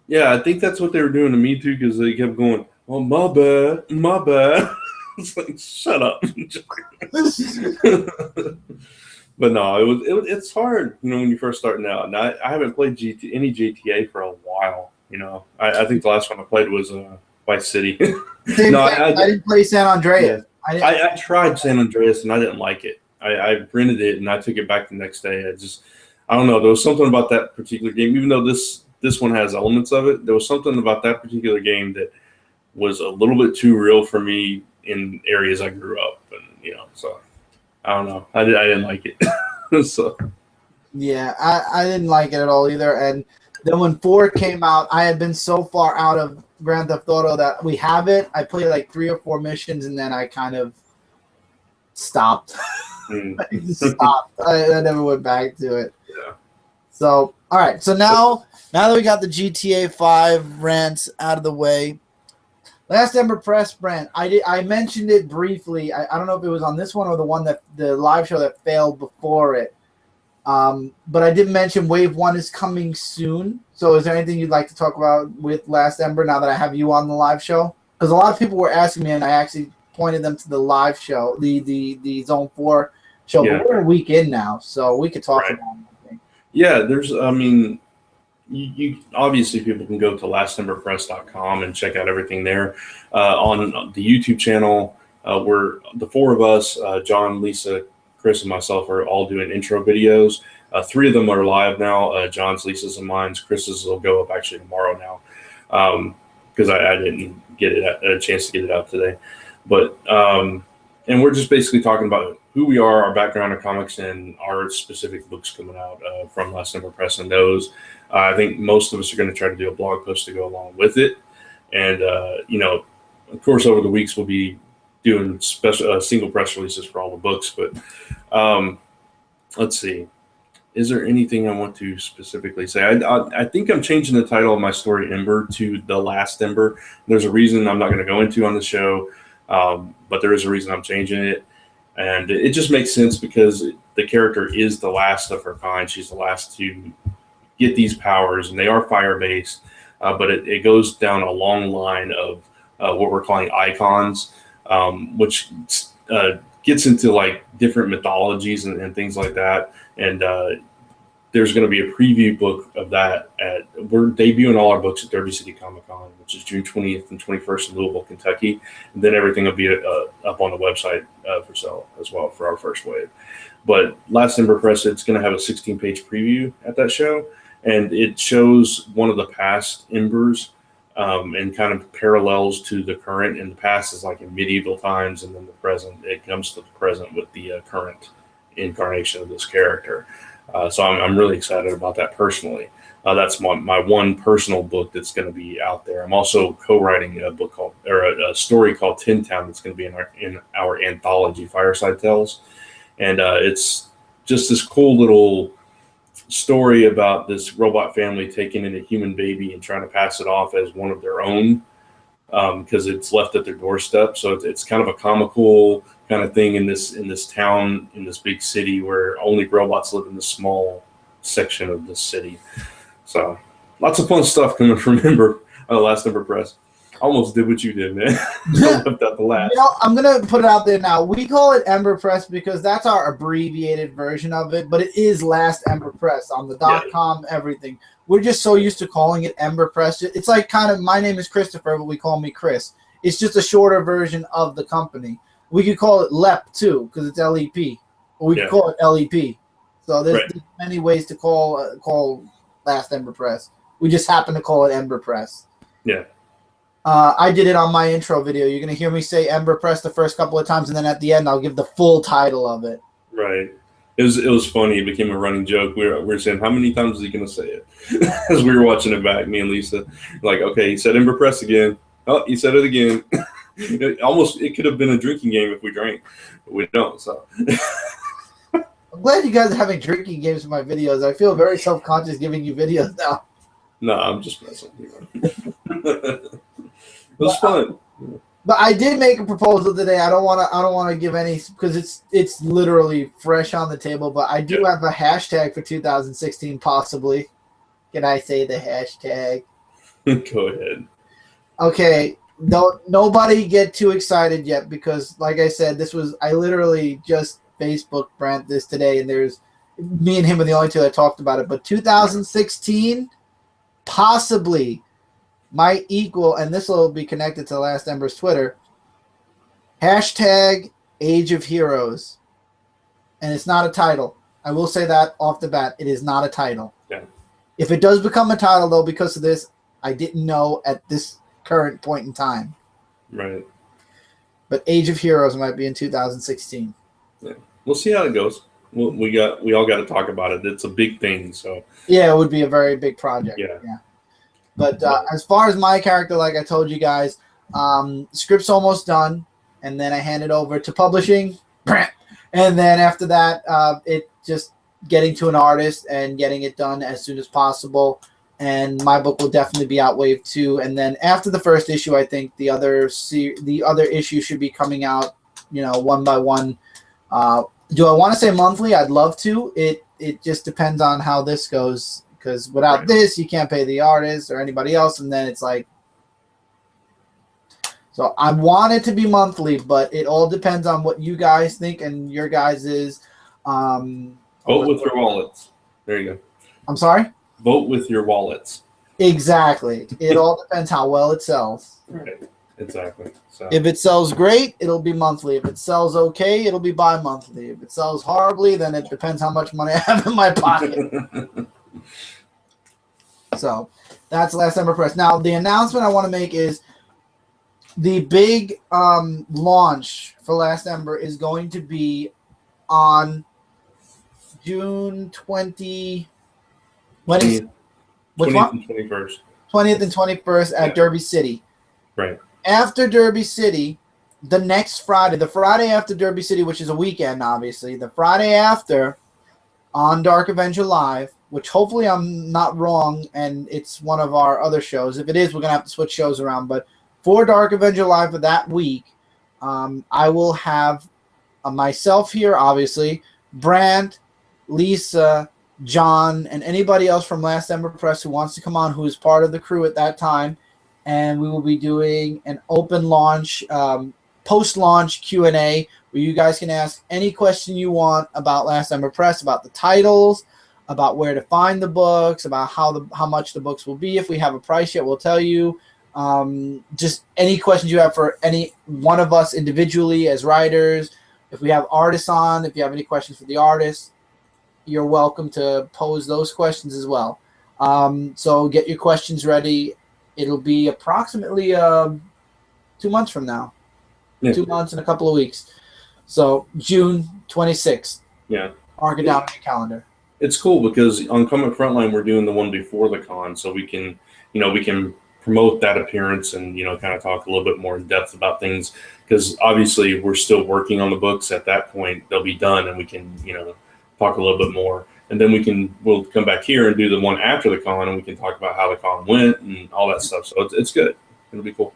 Yeah, I think that's what they were doing to me too because they kept going, oh, my bad. It's like, shut up. But no, it's hard, when you're first starting out. And I haven't played any GTA for a while. I think the last one I played was Vice City. I didn't play San Andreas. Yeah. I tried San Andreas and I didn't like it. I rented it and I took it back the next day. I don't know. There was something about that particular game, even though this one has elements of it. There was something about that particular game that was a little bit too real for me in areas I grew up, and so I don't know. I didn't like it. So yeah, I didn't like it at all either. And then when 4 came out, I had been so far out of Grand Theft Auto that we have it. I played like 3 or 4 missions, and then I kind of stopped. I never went back to it. Yeah. So all right. So now that we got the GTA 5 rants out of the way. Last Ember Press, Brent. I mentioned it briefly. I don't know if it was on this one or the live show that failed before it. But I did mention Wave 1 is coming soon. So is there anything you'd like to talk about with Last Ember now that I have you on the live show? Because a lot of people were asking me, and I actually pointed them to the live show, the Zone 4 show. Yeah. But we're a week in now, so we could talk about it. Yeah, you obviously people can go to lastemberpress.com and check out everything there. On the YouTube channel, we're the 4 of us, John, Lisa, Chris, and myself are all doing intro videos. 3 of them are live now. John's, Lisa's, and mine's. Chris's will go up actually tomorrow now because I didn't get a chance to get it out today. But and we're just basically talking about who we are, our background in comics, and our specific books coming out from Last Ember Press and those. I think most of us are going to try to do a blog post to go along with it. And, of course, over the weeks, we'll be doing special single press releases for all the books. But let's see. Is there anything I want to specifically say? I think I'm changing the title of my story, Ember, to The Last Ember. There's a reason I'm not going to go into on the show, but there is a reason I'm changing it. And it just makes sense because the character is the last of her kind. She's the last to get these powers, and they are fire-based, but it goes down a long line of what we're calling icons, which gets into like different mythologies and things like that. And there's going to be a preview book of that. We're debuting all our books at Derby City Comic Con, which is June 20th and 21st in Louisville, Kentucky. And then everything will be up on the website for sale as well for our first wave. But Last Ember Press, it's going to have a 16-page preview at that show. And it shows one of the past Embers and kind of parallels to the current. And the past is like in medieval times, and then the present, it comes to the present with the current incarnation of this character. So I'm really excited about that personally. That's my one personal book that's going to be out there. I'm also co-writing a book called, or a story called Tin Town that's going to be in our anthology Fireside Tales. And it's just this cool little story about this robot family taking in a human baby and trying to pass it off as one of their own because it's left at their doorstep. So it's kind of a comical kind of thing in this town, in this big city where only robots live in this small section of this city. So lots of fun stuff coming from Last Ember Press. Almost did what you did, man. Left out the last. I'm gonna put it out there now. We call it Ember Press because that's our abbreviated version of it, but it is Last Ember Press on the .com, everything. We're just so used to calling it Ember Press. It's like kind of, my name is Christopher, but we call me Chris. It's just a shorter version of the company. We could call it LEP too because it's LEP, or we could call it LEP. So there's many ways to call Last Ember Press. We just happen to call it Ember Press. Yeah. I did it on my intro video. You're going to hear me say Ember Press the first couple of times, and then at the end, I'll give the full title of it. Right. It was funny. It became a running joke. We were saying, how many times is he going to say it? As we were watching it back, me and Lisa. Like, okay, he said Ember Press again. Oh, he said it again. It could have been a drinking game if we drank, but we don't. So I'm glad you guys are having drinking games in my videos. I feel very self-conscious giving you videos now. No, I'm just messing with you. It was fun. But I did make a proposal today. I don't want to give any because it's literally fresh on the table. But I do have a hashtag for 2016, possibly. Can I say the hashtag? Go ahead. Okay. Nobody get too excited yet because, like I said, I literally just Facebook BRANT this today, and there's me and him are the only two that talked about it. But 2016 possibly might equal, and this will be connected to Last Ember's Twitter, hashtag Age of Heroes. And it's not a title. I will say that off the bat. It is not a title. Yeah. If it does become a title, though, because of this, I didn't know at this current point in time. Right. But Age of Heroes might be in 2016. Yeah. We'll see how it goes. We all got to talk about it. It's a big thing, so. Yeah, it would be a very big project. Yeah. But as far as my character, like I told you guys, script's almost done, and then I hand it over to publishing, and then after that, it just getting to an artist and getting it done as soon as possible. And my book will definitely be out wave 2, and then after the first issue, I think the other issue should be coming out, one by one. Do I want to say monthly? I'd love to. It just depends on how this goes. Because without this, you can't pay the artist or anybody else, and then it's like. So I want it to be monthly, but it all depends on what you guys think and your guys' Vote with your wallets. There you go. I'm sorry? Vote with your wallets. Exactly. It all depends how well it sells. Right. Exactly. So. If it sells great, it'll be monthly. If it sells okay, it'll be bi-monthly. If it sells horribly, then it depends how much money I have in my pocket. So that's Last Ember Press. Now, the announcement I want to make is the big launch for Last Ember is going to be on June 20. When is 20th and 21st. 20th and 21st at Derby City. Right. After Derby City, the next Friday, the Friday after Derby City, which is a weekend, obviously, the Friday after on Dark Avenger Live, which hopefully I'm not wrong and it's one of our other shows. If it is, we're going to have to switch shows around. But for Dark Avenger Live for that week, I will have myself here, obviously, Brant, Lisa, John, and anybody else from Last Ember Press who wants to come on, who is part of the crew at that time. And we will be doing an open launch, post-launch Q&A where you guys can ask any question you want about Last Ember Press, about the titles, about where to find the books, about how much the books will be. If we have a price yet, we'll tell you. Just any questions you have for any one of us individually as writers. If we have artists on, if you have any questions for the artists, you're welcome to pose those questions as well. So get your questions ready. It'll be approximately 2 months from now. Yeah. 2 months and a couple of weeks. So June 26th. Yeah. Mark it down on your calendar. It's cool because on Comic Frontline we're doing the one before the con, so we can promote that appearance and kind of talk a little bit more in depth about things, because obviously we're still working on the books. At that point they'll be done and we can talk a little bit more, and then we'll come back here and do the one after the con and we can talk about how the con went and all that stuff. So it's good. It'll be cool.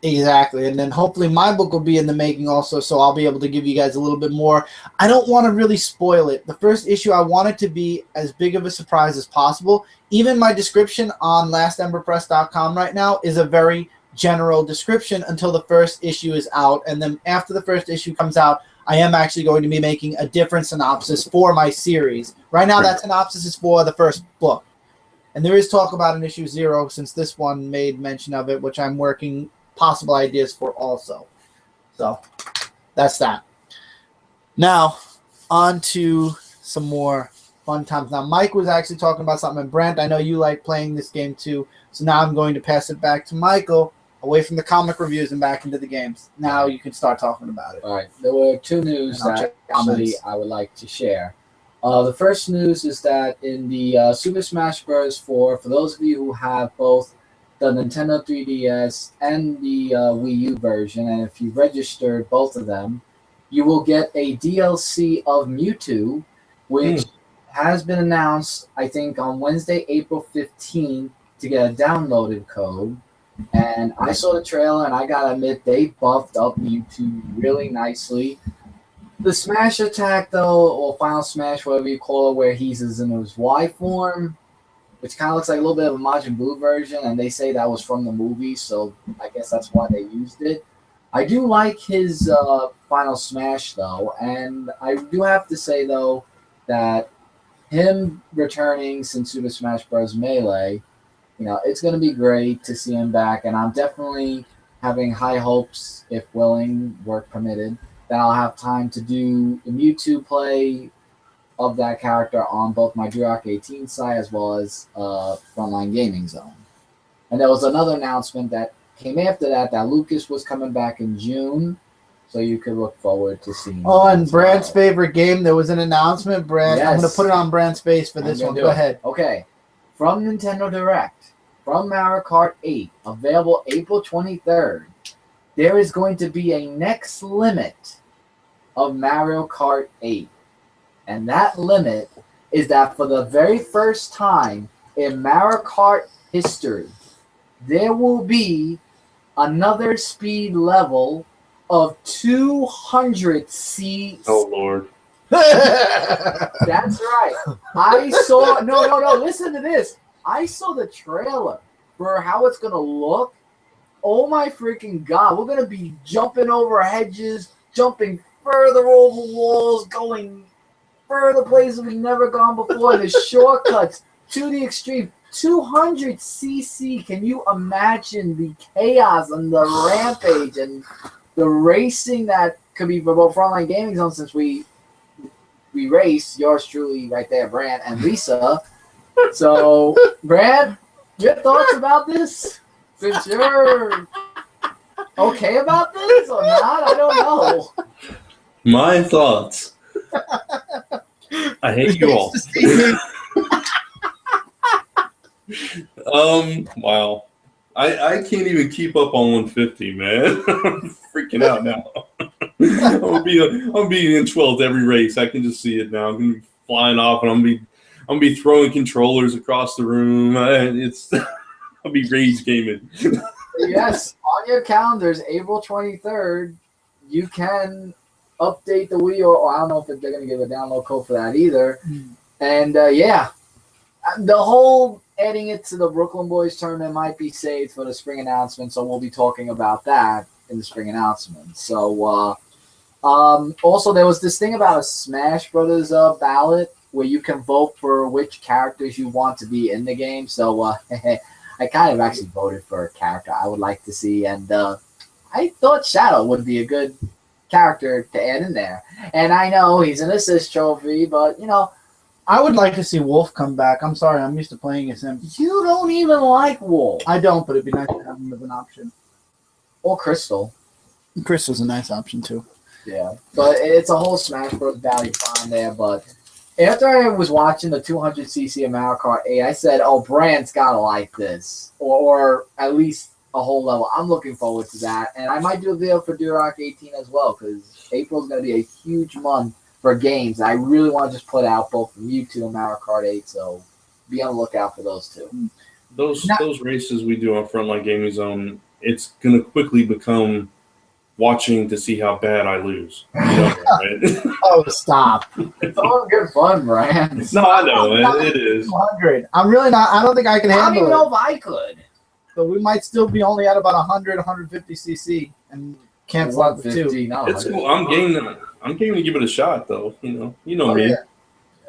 Exactly. And then hopefully my book will be in the making also, so I'll be able to give you guys a little bit more. I don't want to really spoil it. The first issue, I want it to be as big of a surprise as possible. Even my description on lastemberpress.com right now is a very general description until the first issue is out. And then after the first issue comes out, I am actually going to be making a different synopsis for my series. Right now, that synopsis is for the first book. And there is talk about an issue 0, since this one made mention of it, which I'm working possible ideas for also. So that's that. Now on to some more fun times. Now Mike was actually talking about something, and Brant, I know you like playing this game too, so now I'm going to pass it back to Michael, away from the comic reviews and back into the games. Now you can start talking about it. All right, there were 2 news that actually I would like to share. The first news is that in the Super Smash Bros. 4, for those of you who have both the Nintendo 3DS and the Wii U version, and if you registered both of them, you will get a DLC of Mewtwo, which has been announced, I think, on Wednesday, April 15th, to get a downloaded code. And I saw the trailer, and I gotta admit, they buffed up Mewtwo really nicely. The Smash attack, though, or Final Smash, whatever you call it, where he's in his Y form, which kind of looks like a little bit of a Majin Buu version, and they say that was from the movie, so I guess that's why they used it. I do like his Final Smash, though, and I do have to say, though, that him returning since Super Smash Bros. Melee, it's going to be great to see him back, and I'm definitely having high hopes, if willing, work permitted, that I'll have time to do the Mewtwo play of that character on both my Duroc 18 site as well as Frontline Gaming Zone. And there was another announcement that came after that Lucas was coming back in June, so you could look forward to seeing. Oh, and Brant's favorite game, there was an announcement, Brant. Yes. I'm going to put it on Brant's face for this one. Go ahead. Okay. From Nintendo Direct, from Mario Kart 8, available April 23rd, there is going to be a next limit of Mario Kart 8. And that limit is that for the very first time in Mario Kart history, there will be another speed level of 200 cc. Oh, Lord. That's right. I saw... No. Listen to this. I saw the trailer for how it's going to look. Oh, my freaking God. We're going to be jumping over hedges, jumping further over walls, going further places we've never gone before. The shortcuts to the extreme. 200 cc. Can you imagine the chaos and the rampage and the racing that could be for both Frontline Gaming Zone, since we race, yours truly right there, Brant and Lisa. So, Brant, your thoughts about this? Since you're okay about this or not, I don't know. My thoughts. I hate you all. Wow. I can't even keep up on 150, man. I'm freaking out now. I'm gonna be in 12th every race. I can just see it now. I'm gonna be flying off, and I'm gonna be throwing controllers across the room. I'll be rage gaming. Yes, on your calendars, April 23rd, you can update the Wii, or I don't know if they're going to give a download code for that either. And yeah, the whole adding it to the Brooklyn Boys tournament might be saved for the spring announcement, so we'll be talking about that in the spring announcement. So also there was this thing about a Smash Brothers ballot where you can vote for which characters you want to be in the game. So I kind of actually voted for a character I would like to see, and I thought Shadow would be a good character to add in there. And I know he's an assist trophy, but you know, I would like to see Wolf come back. I'm sorry, I'm used to playing as him. you don't even like Wolf. I don't, but it'd be nice to have him as an option. Or Crystal. Crystal's a nice option too. Yeah, but it's a whole Smash Bros. Value on there. But after I was watching the 200cc of Mario Kart 8, I said, oh, Brandt's got to like this. Or at least a whole level. I'm looking forward to that. And I might do a video for Durock 18 as well, because April's going to be a huge month for games. I really want to just put out both from Mewtwo and Mario Kart 8, so be on the lookout for those two. Those races we do on Frontline Gaming Zone, it's going to quickly become watching to see how bad I lose. You know, right? Oh, stop. It's all good fun, Brand. No, I know. It is. 200. I'm really not. I don't think I can I don't handle even it. know if I could. But we might still be only at about 100, 150 cc and cancel out the 2. No, It's cool. I'm game to give it a shot, though. You know me. Yeah.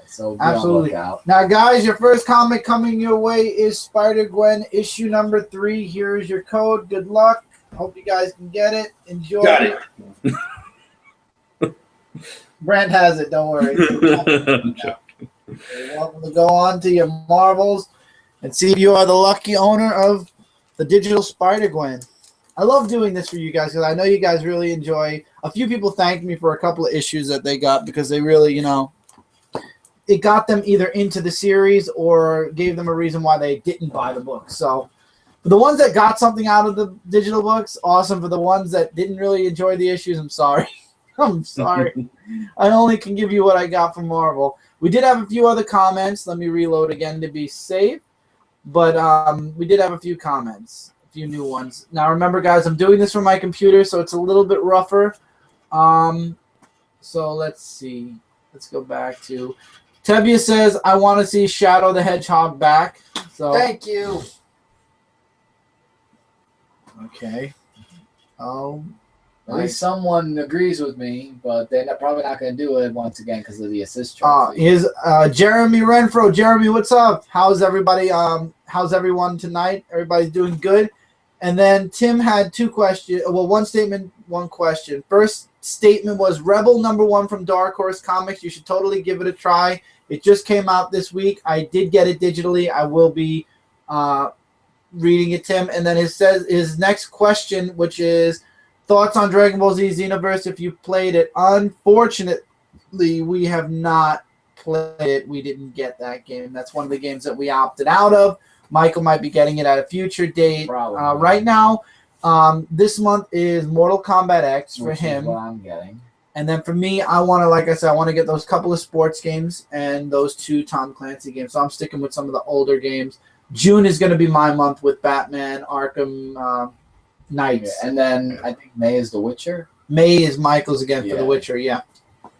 So Absolutely. Out. Now, guys, your first comic coming your way is Spider-Gwen issue number 3. Here is your code. Good luck. Hope you guys can get it. Enjoy. Got it. Brent has it. Don't worry. You're welcome to go on to your Marvels and see if you are the lucky owner of the digital Spider-Gwen. I love doing this for you guys because I know you guys really enjoy. A few people thanked me for a couple of issues that they got because they really, it got them either into the series or gave them a reason why they didn't buy the book. So for the ones that got something out of the digital books, awesome. For the ones that didn't really enjoy the issues, I'm sorry. I'm sorry. I only can give you what I got from Marvel. We did have a few other comments. Let me reload again to be safe. But we did have a few comments, a few new ones. Now, remember, guys, I'm doing this from my computer, so it's a little bit rougher. So let's see. Let's go back to Tevia says, I want to see Shadow the Hedgehog back. So Thank you. Okay. At least someone agrees with me, but they're probably not going to do it once again because of the assist trophy. Here's Jeremy Renfro. Jeremy, what's up? How's everybody? How's everyone tonight? Everybody's doing good. And then Tim had 2 questions. Well, one statement, 1 question. First statement was Rebel #1 from Dark Horse Comics. You should totally give it a try. It just came out this week. I did get it digitally. I will be reading it, Tim. And then his next question, which is thoughts on Dragon Ball Z Xenoverse if you played it. Unfortunately, we have not played it. We didn't get that game. That's one of the games that we opted out of. Michael might be getting it at a future date. Right now, this month is Mortal Kombat X for him. Is what I'm getting. And then for me, I want to, like I said, I want to get those couple of sports games and those 2 Tom Clancy games. So I'm sticking with some of the older games. June is going to be my month with Batman, Arkham Knights. Yeah, and then I think May is The Witcher. May is Michael's again for The Witcher, yeah.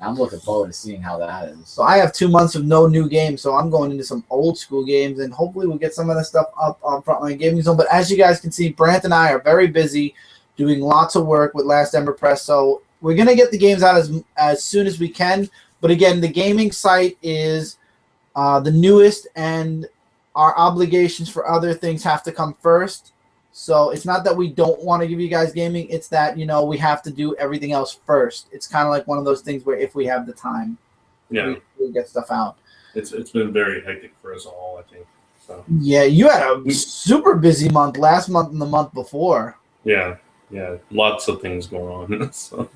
I'm looking forward to seeing how that is. So I have 2 months of no new games, so I'm going into some old school games, and hopefully we'll get some of the stuff up on Frontline Gaming Zone. But as you guys can see, Brant and I are very busy doing lots of work with Last Ember Press, so we're going to get the games out as soon as we can. But again, the gaming site is the newest, and our obligations for other things have to come first. So it's not that we don't want to give you guys gaming. It's that, we have to do everything else first. It's kind of like one of those things where if we have the time, we get stuff out. It's been very hectic for us all, I think. So. Yeah, you had a super busy month last month and the month before. Yeah, lots of things going on. So.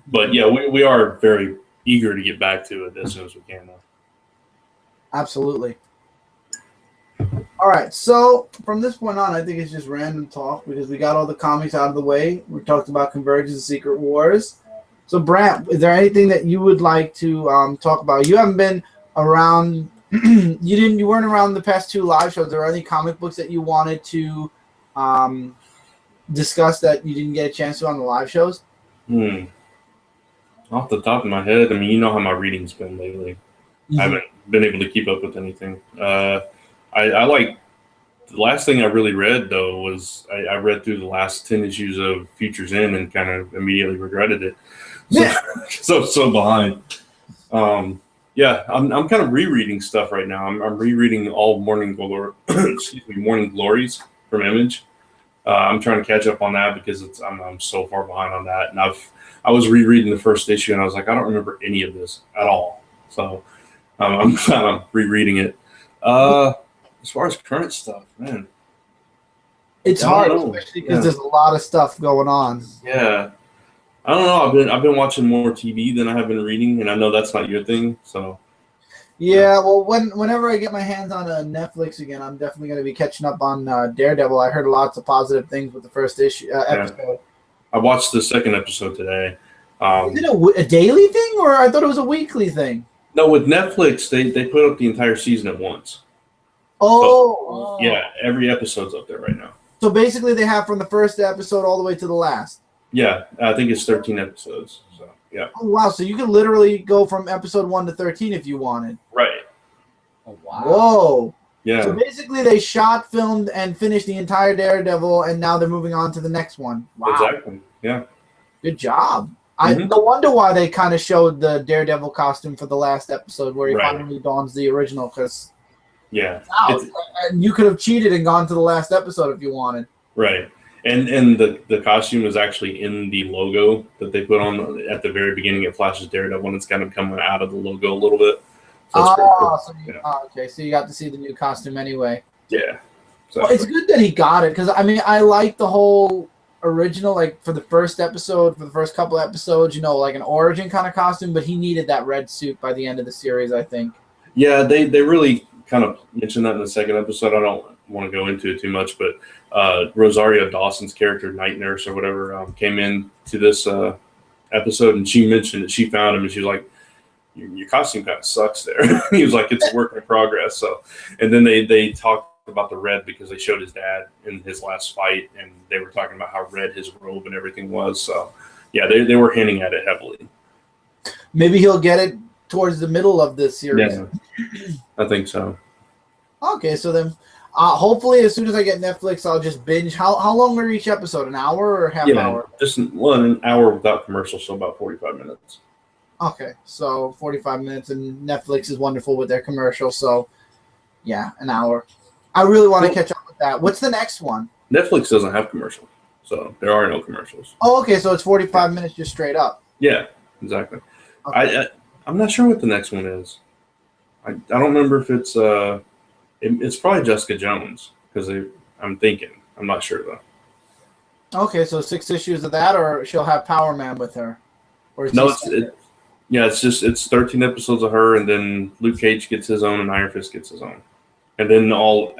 But, yeah, we are very eager to get back to it as soon as we can. Though. Absolutely. All right, so from this point on, I think it's just random talk because we got all the comics out of the way. We talked about Convergence and Secret Wars. So, Brant, is there anything that you would like to talk about? You haven't been around. You weren't around the past 2 live shows. Are there any comic books that you wanted to discuss that you didn't get a chance to on the live shows? Off the top of my head, I mean, you know how my reading's been lately. I haven't been able to keep up with anything. I like the last thing I really read though was I read through the last 10 issues of Futures End and kind of immediately regretted it. So behind. Yeah, I'm kind of rereading stuff right now. I'm rereading all Morning Glories from Image. I'm trying to catch up on that because I'm so far behind on that, and I was rereading the first issue and I was like, I don't remember any of this at all. So I'm kind of rereading it. As far as current stuff, man, it's hard, especially because there's a lot of stuff going on. Yeah, I don't know. I've been watching more TV than I have been reading, and I know that's not your thing. So yeah, well, whenever I get my hands on Netflix again, I'm definitely going to be catching up on Daredevil. I heard lots of positive things with the first episode. I watched the second episode today. Is it a daily thing, or I thought it was a weekly thing? No, with Netflix, they put up the entire season at once. Oh. So, yeah, every episode's up there right now. So basically they have from the first episode all the way to the last. Yeah, I think it's 13 episodes. So, yeah. Oh, wow. So you could literally go from episode 1 to 13 if you wanted. Right. Oh, wow. Whoa. Yeah. So basically they shot, filmed, and finished the entire Daredevil, and now they're moving on to the next one. Wow. Exactly. Yeah. Good job. No wonder why they kind of showed the Daredevil costume for the last episode where he finally dons the original, because you could have cheated and gone to the last episode if you wanted. Right. And the costume is actually in the logo that they put on at the very beginning. It flashes Daredevil, and it's kind of coming out of the logo a little bit. So okay. So you got to see the new costume anyway. Yeah. So, well, it's good that he got it, because I mean I like the whole original, like for the first episode, for the first couple episodes, like an origin kind of costume, but he needed that red suit by the end of the series, I think. Yeah, they really kind of mentioned that in the second episode. I don't want to go into it too much, but Rosario Dawson's character, Night Nurse or whatever, came in to this episode, and she mentioned that she found him, and she was like, your costume kind of sucks there. He was like, it's a work in progress. So, and then they talked about the red because they showed his dad in his last fight, and they were talking about how red his robe and everything was. So, yeah, they were hinting at it heavily. Maybe he'll get it towards the middle of this series. Yeah, I think so. Okay, so then hopefully as soon as I get Netflix, I'll just binge. How long are each episode? An hour or half hour? Just an hour without commercials, so about 45 minutes. Okay, so 45 minutes, and Netflix is wonderful with their commercials, so yeah, an hour. I really want to catch up with that. What's the next one? Netflix doesn't have commercials, so there are no commercials. Oh, okay, so it's 45 minutes just straight up. Yeah, exactly. Okay. I'm not sure what the next one is. I don't remember if it's probably Jessica Jones, because I'm thinking. I'm not sure though. Okay, so 6 issues of that, or she'll have Power Man with her? Or it's 13 episodes of her, and then Luke Cage gets his own, and Iron Fist gets his own. And then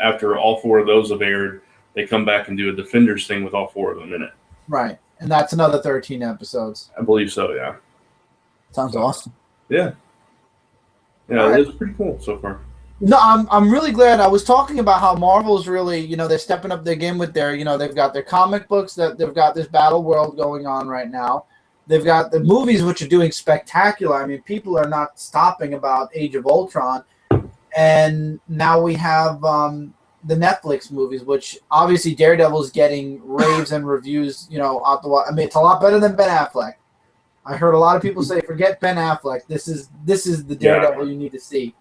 after all 4 of those have aired, they come back and do a Defenders thing with all 4 of them in it. Right, and that's another 13 episodes. I believe so, yeah. Sounds awesome. Yeah. Yeah, right. It's pretty cool so far. No, I'm really glad. I was talking about how Marvel's really, they're stepping up their game with their, they've got their comic books, that they've got this battle world going on right now. They've got the movies, which are doing spectacular. I mean, people are not stopping about Age of Ultron. And now we have the Netflix movies, which obviously Daredevil's getting raves and reviews, out the I mean, it's a lot better than Ben Affleck. I heard a lot of people say, forget Ben Affleck. This is the Daredevil you need to see.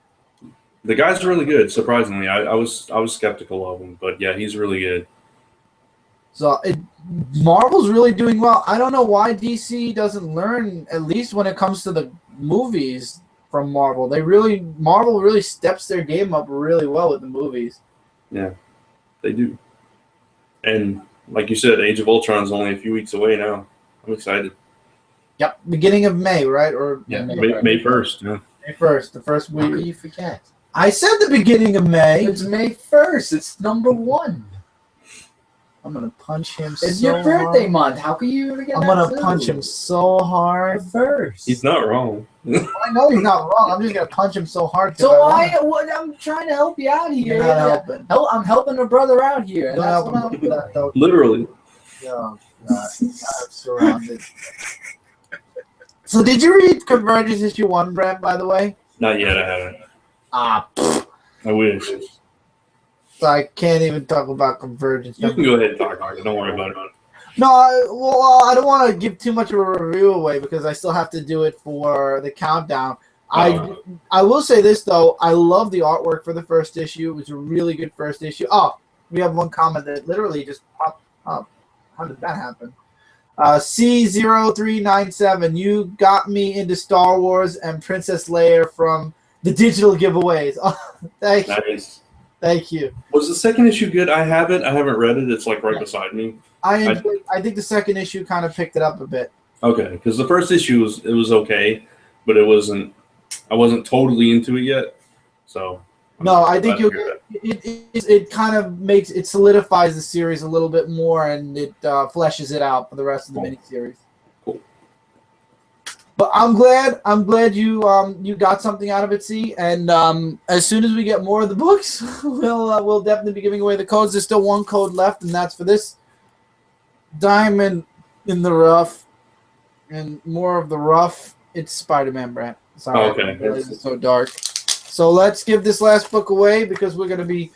The guy's really good, surprisingly. I was skeptical of him, but yeah, he's really good. So Marvel's really doing well. I don't know why DC doesn't learn, at least when it comes to the movies, from Marvel. Marvel really steps their game up really well with the movies. Yeah, they do. And like you said, Age of Ultron is only a few weeks away now. I'm excited. Yep, beginning of May, right? Or yeah, May 1st. Yeah. May 1st, the first week. How do you forget? I said the beginning of May. It's May 1st. It's number 1. I'm gonna punch him It's so your birthday hard. month. How can you forget I'm that gonna too? punch him so hard. first. He's not wrong. I know he's not wrong. I'm just gonna punch him so hard. 'cause So I wanna- I'm trying to help you out here. You're not helping. I'm helping a brother out here. And Don't that's help what him I'm with that, though. Literally. Oh, God. I'm surrounded. So did you read Convergence issue 1, Brent, by the way? Not yet. I haven't. I wish. So I can't even talk about Convergence. You can go ahead and talk about it. Don't worry about it. No, I don't want to give too much of a review away because I still have to do it for the countdown. I will say this, though. I love the artwork for the first issue. It was a really good first issue. Oh, we have one comment that literally just popped up. How did that happen? C0397, you got me into Star Wars and Princess Leia from the digital giveaways. Oh, Nice. Thank you. Was the second issue good? I haven't read it. It's like right beside me. I think the second issue kind of picked it up a bit. Okay, because the first issue was okay, but I wasn't totally into it yet. So No, I think glad to hear it kind of solidifies the series a little bit more, and it fleshes it out for the rest of the miniseries. Cool. But I'm glad you got something out of it, C. And as soon as we get more of the books, we'll definitely be giving away the codes. There's still one code left, and that's for this Diamond in the Rough, and more of the rough. It's Spider-Man, Brent. Sorry, okay. It's so dark. So let's give this last book away because we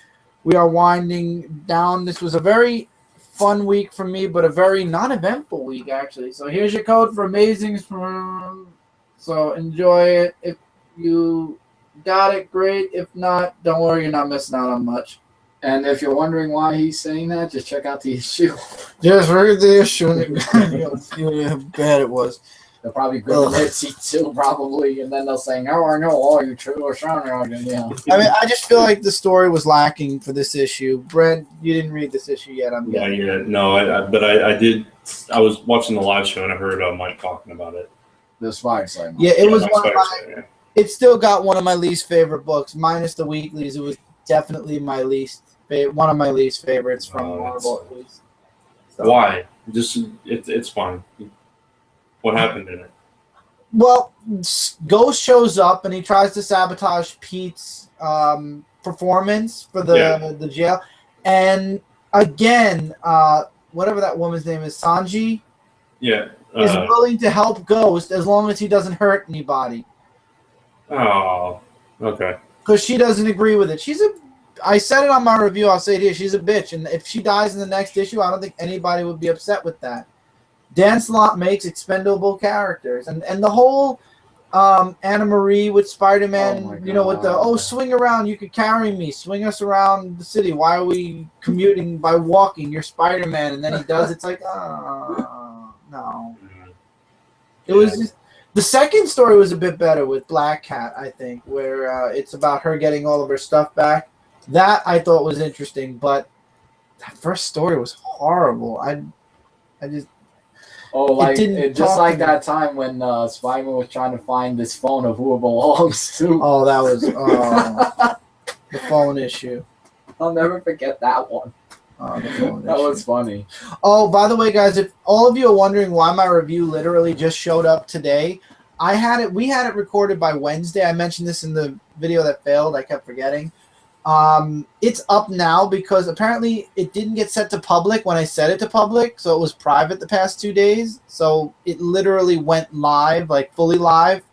are winding down. This was a very fun week for me, but a very non-eventful week, actually. So here's your code for Amazing. So enjoy it. If you got it, great. If not, don't worry, you're not missing out on much. And if you're wondering why he's saying that, just check out the issue. Just read the issue and you'll see how bad it was. They'll probably grab their seat too, probably, and then they'll say, "Oh, I know all you true or something." Yeah. I mean, I just feel like the story was lacking for this issue. Brent, you didn't read this issue yet. I'm Yeah, guessing. yeah. No, but I did. I was watching the live show and I heard Mike talking about it. The Spy Slam. Yeah, it was Mike one of my. Spider-Man, yeah. It still got one of my least favorite books, minus the weeklies. It was definitely my one of my least favorites from Marvel, at least. So. Why? Just it's fun. What happened in it? Well, Ghost shows up and he tries to sabotage Pete's performance for the jail, and again, whatever that woman's name is, Sanji, Yeah. is willing to help Ghost as long as he doesn't hurt anybody. Oh, okay. Because she doesn't agree with it. I said it on my review. I'll say it here. She's a bitch, and if she dies in the next issue, I don't think anybody would be upset with that. Dan Slott makes expendable characters, and the whole Anna Marie with Spider-Man, with the swing around, you could carry me, swing us around the city. Why are we commuting by walking? You're Spider-Man, and then he does. It's like, no. It was just, the second story was a bit better with Black Cat, I think, where it's about her getting all of her stuff back. That I thought was interesting, but that first story was horrible. I just. Just like that time when Spider-Man was trying to find this phone of who it belongs to. Oh, that was the phone issue. I'll never forget that one. That was funny. Oh, by the way, guys, if all of you are wondering why my review literally just showed up today, we had it recorded by Wednesday. I mentioned this in the video that failed. I kept forgetting. It's up now because apparently it didn't get set to public when I set it to public, so it was private the past 2 days. So it literally went live, like fully live,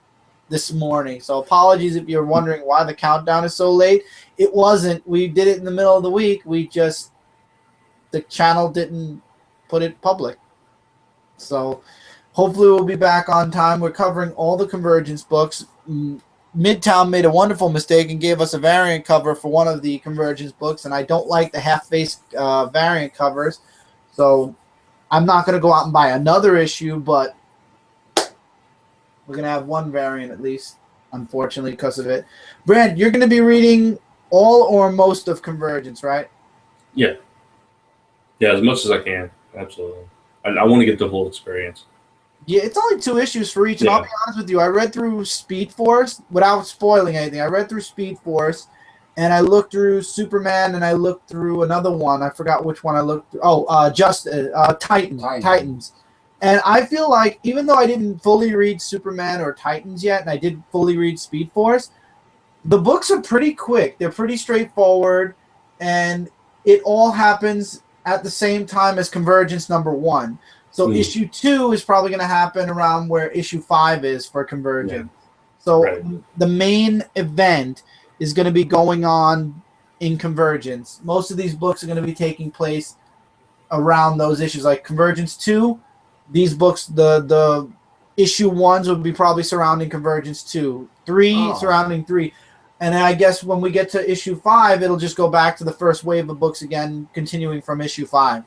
this morning. So apologies if you're wondering why the countdown is so late. It wasn't. We did it in the middle of the week. The channel didn't put it public. So hopefully we'll be back on time. We're covering all the Convergence books. Midtown made a wonderful mistake and gave us a variant cover for one of the Convergence books, and I don't like the half-face variant covers, so I'm not going to go out and buy another issue, but we're going to have one variant at least, unfortunately, because of it. Brent, you're going to be reading all or most of Convergence, right? Yeah. Yeah, as much as I can. Absolutely. I want to get the full experience. Yeah, it's only 2 issues for each, and I'll be honest with you. I read through Speed Force without spoiling anything. I read through Speed Force, and I looked through Superman, and I looked through another one. I forgot which one I looked through. Oh, Titans. And I feel like even though I didn't fully read Superman or Titans yet, and I did fully read Speed Force, the books are pretty quick. They're pretty straightforward, and it all happens at the same time as Convergence #1. So issue 2 is probably going to happen around where issue 5 is for Convergence. Yeah. So the main event is going to be going on in Convergence. Most of these books are going to be taking place around those issues. Like Convergence 2, these books, the issue 1s would be probably surrounding Convergence 2. 3 surrounding 3. And then I guess when we get to issue 5, it'll just go back to the first wave of books again, continuing from issue 5.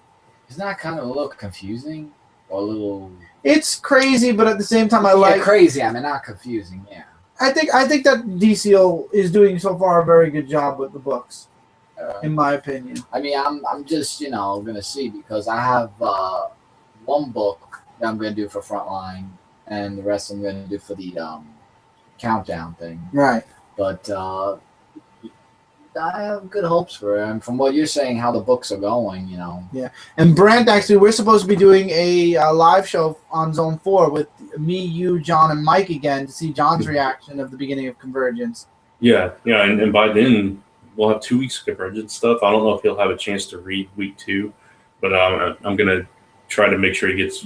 Isn't that kind of a little confusing? Or a little... It's crazy, but at the same time, I like... crazy. I mean, not confusing, yeah. I think that DCO is doing so far a very good job with the books, in my opinion. I mean, I'm just, going to see, because I have one book that I'm going to do for Frontline, and the rest I'm going to do for the countdown thing. Right. But I have good hopes for it. And from what you're saying, how the books are going, Yeah. And Brant, actually, we're supposed to be doing a live show on Zone 4 with me, you, John, and Mike again to see John's reaction of the beginning of Convergence. Yeah. And by then, we'll have 2 weeks of Convergence stuff. I don't know if he'll have a chance to read week 2, but I'm going to try to make sure he gets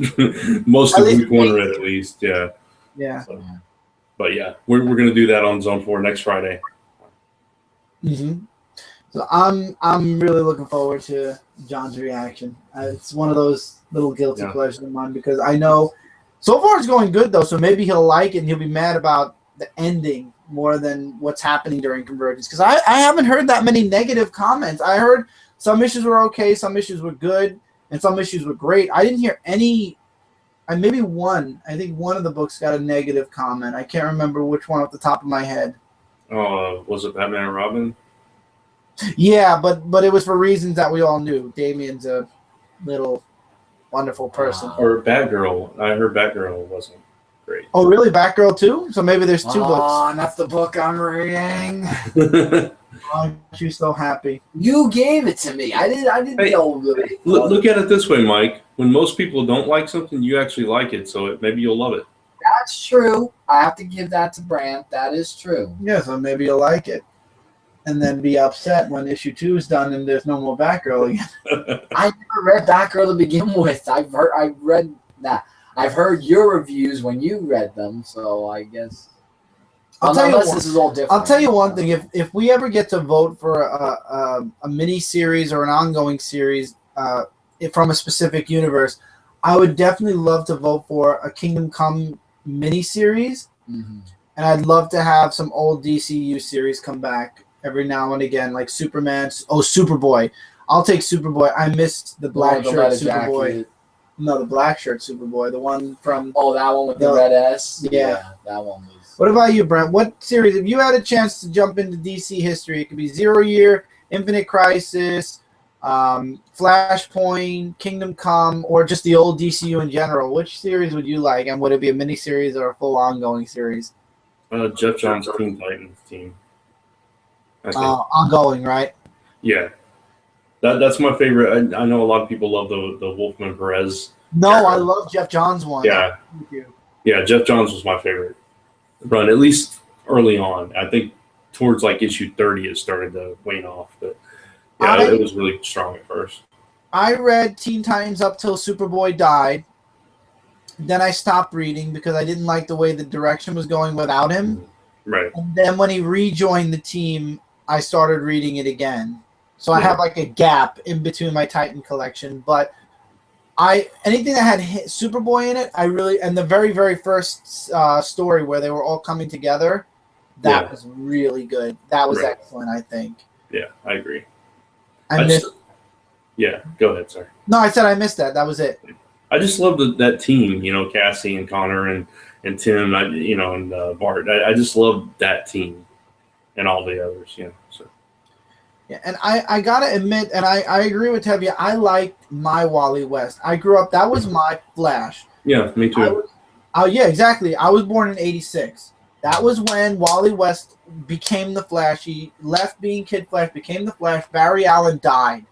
most of week 1 read at least. Yeah. Yeah. So, but yeah, we're going to do that on Zone 4 next Friday. Mm-hmm. So I'm really looking forward to John's reaction. It's one of those little guilty pleasures of mine, because I know so far it's going good though. So maybe he'll like it and he'll be mad about the ending more than what's happening during Convergence. Because I haven't heard that many negative comments. I heard some issues were okay, some issues were good, and some issues were great. I didn't hear any. Maybe one. I think one of the books got a negative comment. I can't remember which one off the top of my head. Was it Batman and Robin? Yeah, but it was for reasons that we all knew. Damien's a little wonderful person. Or Batgirl. I heard Batgirl wasn't great. Oh, really? Batgirl too? So maybe there's 2 books. Oh, that's the book I'm reading. Aren't you so happy? You gave it to me. I didn't know. Look at it this way, Mike. When most people don't like something, you actually like it, so maybe you'll love it. That's true. I have to give that to Brant. That is true. Yeah, so maybe you'll like it. And then be upset when issue 2 is done and there's no more Batgirl again. I never read Batgirl to begin with. I've heard your reviews when you read them, so I guess. This is all different. I'll tell you one thing. If we ever get to vote for a mini series or an ongoing series from a specific universe, I would definitely love to vote for a Kingdom Come miniseries, and I'd love to have some old DCU series come back every now and again, like Superman. Superboy. I'll take Superboy. I missed the black shirt Superboy. Jacket. No, the black shirt Superboy. The one from... Oh, that one with the red S? Yeah. That one was... What about you, Brent? What series, if you had a chance to jump into DC history, it could be 0 Year, Infinite Crisis, Flashpoint, Kingdom Come, or just the old DCU in general, which series would you like? And would it be a miniseries or a full ongoing series? Jeff Johns' Teen Titans team. Ongoing, right? Yeah. That's my favorite. I know a lot of people love the Wolfman Perez. No, I love Jeff Johns' one. Yeah. Thank you. Yeah, Jeff Johns was my favorite run, at least early on. I think towards like issue 30 it started to wane off, but yeah, it was really strong at first. I read Teen Titans up till Superboy died. Then I stopped reading because I didn't like the way the direction was going without him. Right. And then when he rejoined the team, I started reading it again. So I have like a gap in between my Titan collection. But anything that had Superboy in it, and the very, very first story where they were all coming together, that was really good. That was excellent, I think. Yeah, I agree. Yeah, go ahead, sir. No, I said I missed that. That was it. I just love that team, Cassie and Connor and Tim, and Bart. I just love that team and all the others, So. Yeah, and I gotta admit, and I agree with Tevye, I liked my Wally West. I grew up, that was my Flash. Yeah, me too. Yeah, exactly. I was born in '86. That was when Wally West became the Flash. He left being Kid Flash, became the Flash. Barry Allen died.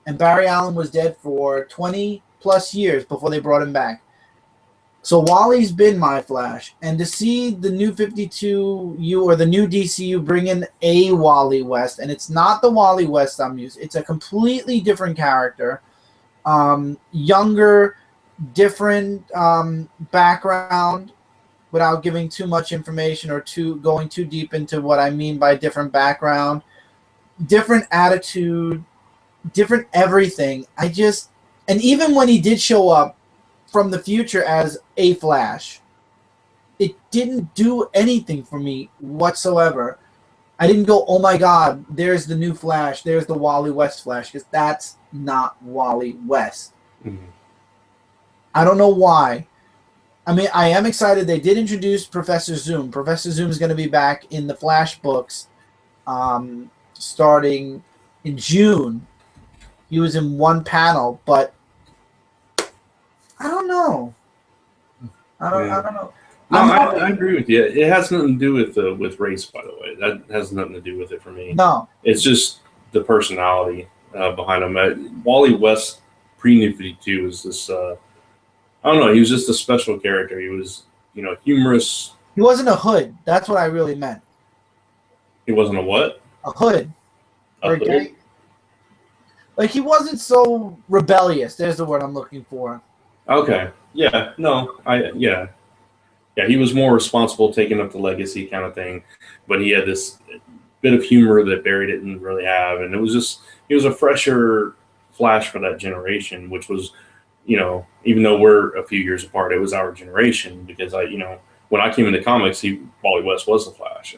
And Barry Allen was dead for 20 plus years before they brought him back. So Wally's been my Flash. And to see the new 52U or the new DCU bring in a Wally West, and it's not the Wally West I'm used. It's a completely different character. Younger, different background, without giving too much information or going too deep into what I mean by different background, different attitude, different everything. And even when he did show up from the future as a Flash, it didn't do anything for me whatsoever. I didn't go, oh my God, there's the new Flash, there's the Wally West Flash, because that's not Wally West. Mm-hmm. I don't know why. I mean, I am excited. They did introduce Professor Zoom. Professor Zoom is going to be back in the Flash books starting in June. He was in one panel, but I don't know. I don't know. No, I agree with you. It has nothing to do with race, by the way. That has nothing to do with it for me. No. It's just the personality behind him. Wally West pre-New 52 was this. I don't know. He was just a special character. He was, humorous. He wasn't a hood. That's what I really meant. He wasn't a what? A hood. A hood? Gay. Like, he wasn't so rebellious. There's the word I'm looking for. Okay. Yeah. No. Yeah. He was more responsible, taking up the legacy kind of thing, but he had this bit of humor that Barry didn't really have, and he was a fresher Flash for that generation, which was, even though we're a few years apart, it was our generation because when I came into comics, Wally West was the Flash,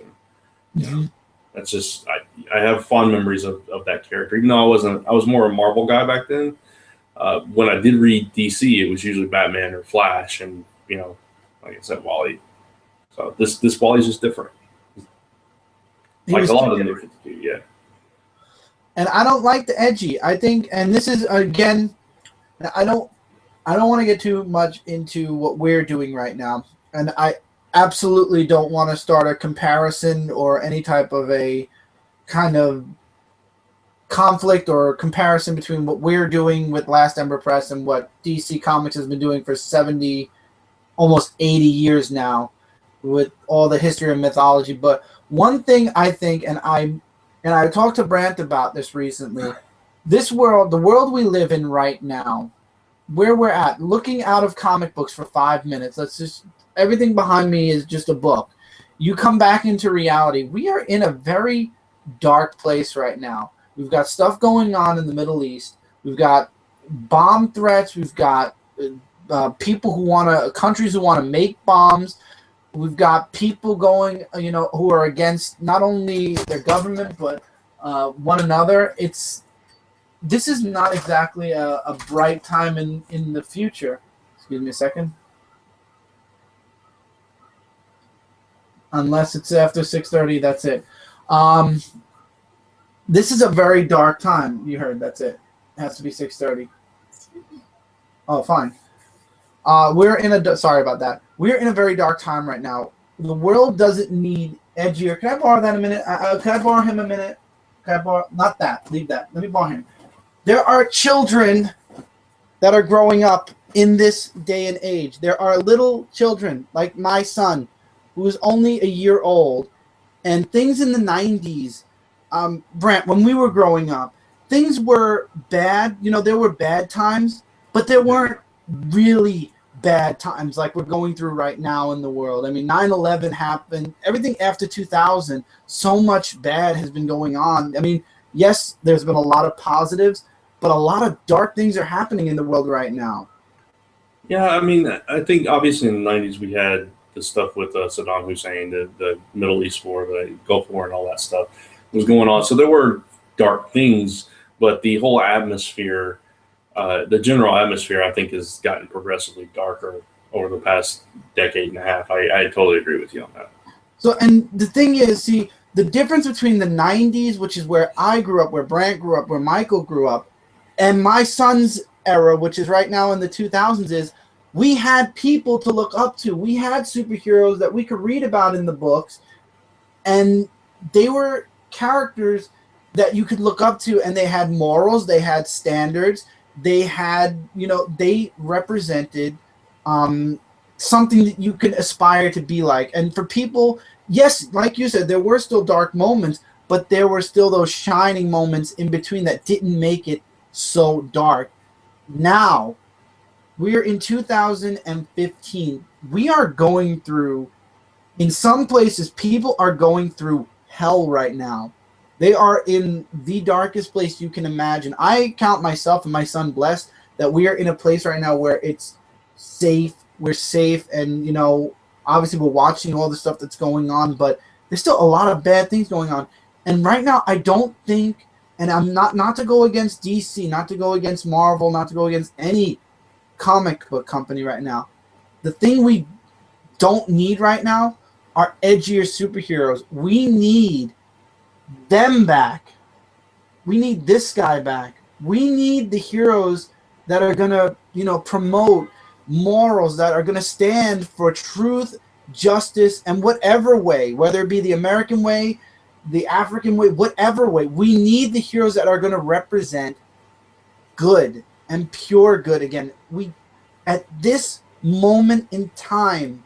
and that's just I have fond memories of that character. Even though I was more a Marvel guy back then. When I did read DC, it was usually Batman or Flash, and like I said, Wally. So this Wally's just different. Like a lot of the new 52, yeah. And I don't like the edgy. I think, and this is again, I don't want to get too much into what we're doing right now, and I absolutely don't want to start a comparison or any type of a kind of conflict or comparison between what we're doing with Last Ember Press and what DC Comics has been doing for 70, almost 80 years now, with all the history and mythology. But one thing I think, and I talked to Brant about this recently, this world, the world we live in right now, where we're at, looking out of comic books for 5 minutes, everything behind me is just a book. You come back into reality. We are in a very dark place right now. We've got stuff going on in the Middle East. We've got bomb threats. We've got countries who want to make bombs. We've got people going, who are against not only their government but one another. This is not exactly a bright time in the future. Excuse me a second. Unless it's after 6:30, that's it. This is a very dark time. You heard, that's it. It has to be 6:30. Oh, fine. Sorry about that. We're in a very dark time right now. The world doesn't need edgier. Can I borrow that a minute? Can I borrow him a minute? Not that. Leave that. Let me borrow him. There are children that are growing up in this day and age. There are little children, like my son, who is only a year old, and things in the 90s, Brant, when we were growing up, things were bad. There were bad times, but there weren't really bad times like we're going through right now in the world. I mean, 9/11 happened. Everything after 2000, so much bad has been going on. I mean, yes, there's been a lot of positives, but a lot of dark things are happening in the world right now. Yeah, I mean, I think obviously in the 90s we had the stuff with Saddam Hussein, the Middle East War, the Gulf War, and all that stuff was going on. So there were dark things, but the whole atmosphere, the general atmosphere, I think, has gotten progressively darker over the past decade and a half. I totally agree with you on that. So, and the thing is, see, the difference between the 90s, which is where I grew up, where Brant grew up, where Michael grew up, and my son's era, which is right now in the 2000s, is We had people to look up to. We had superheroes that we could read about in the books, and they were characters that you could look up to, and they had morals, they had standards, they had, they represented something that you could aspire to be like. And for people, yes, like you said, there were still dark moments, but there were still those shining moments in between that didn't make it so dark. Now, we're in 2015. We are going through, in some places, people are going through hell right now. They are in the darkest place you can imagine. I count myself and my son blessed that we are in a place right now where it's safe. We're safe, and obviously we're watching all the stuff that's going on, but there's still a lot of bad things going on. And right now, I don't think, and I'm not to go against DC, not to go against Marvel, not to go against any comic book company right now. The thing we don't need right now are edgier superheroes. We need them back. We need this guy back. We need the heroes that are going to, promote morals, that are going to stand for truth, justice, and whatever way, whether it be the American way, the African way, whatever way. We need the heroes that are going to represent good and pure good again. At this moment in time,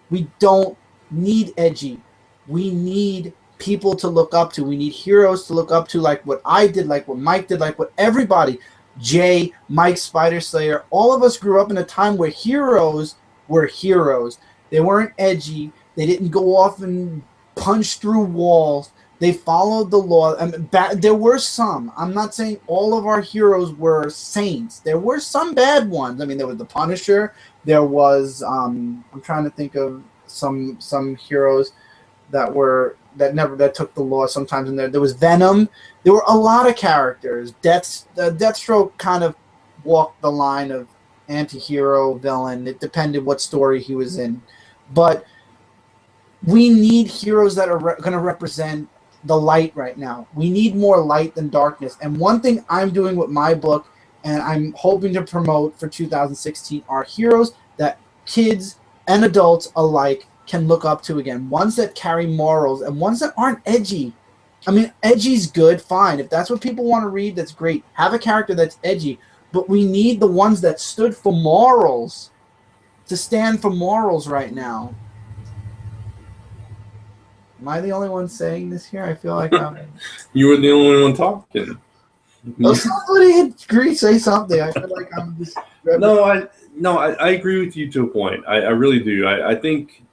we don't need edgy. We need people to look up to. We need heroes to look up to, like what I did, like what Mike did, like what everybody, Jay, Mike, Spider Slayer, all of us grew up in a time where heroes were heroes. They weren't edgy. They didn't go off and punch through walls. They followed the law. There were some. I'm not saying all of our heroes were saints. There were some bad ones. I mean, there was the Punisher. There was I'm trying to think of some heroes that took the law sometimes in there. There was Venom. There were a lot of characters. Deathstroke kind of walked the line of anti-hero, villain. It depended what story he was in. But we need heroes that are going to represent the light right now. We need more light than darkness. And one thing I'm doing with my book, and I'm hoping to promote for 2016, are heroes that kids and adults alike can look up to again. Ones that carry morals and ones that aren't edgy. I mean, edgy's good, fine. If that's what people want to read, that's great. Have a character that's edgy. But we need the ones that stood for morals, to stand for morals right now. Am I the only one saying this here? I feel like I'm... You were the only one talking. Oh, somebody had agreed to say something. I feel like I'm just... No, I agree with you to a point. I really do. I think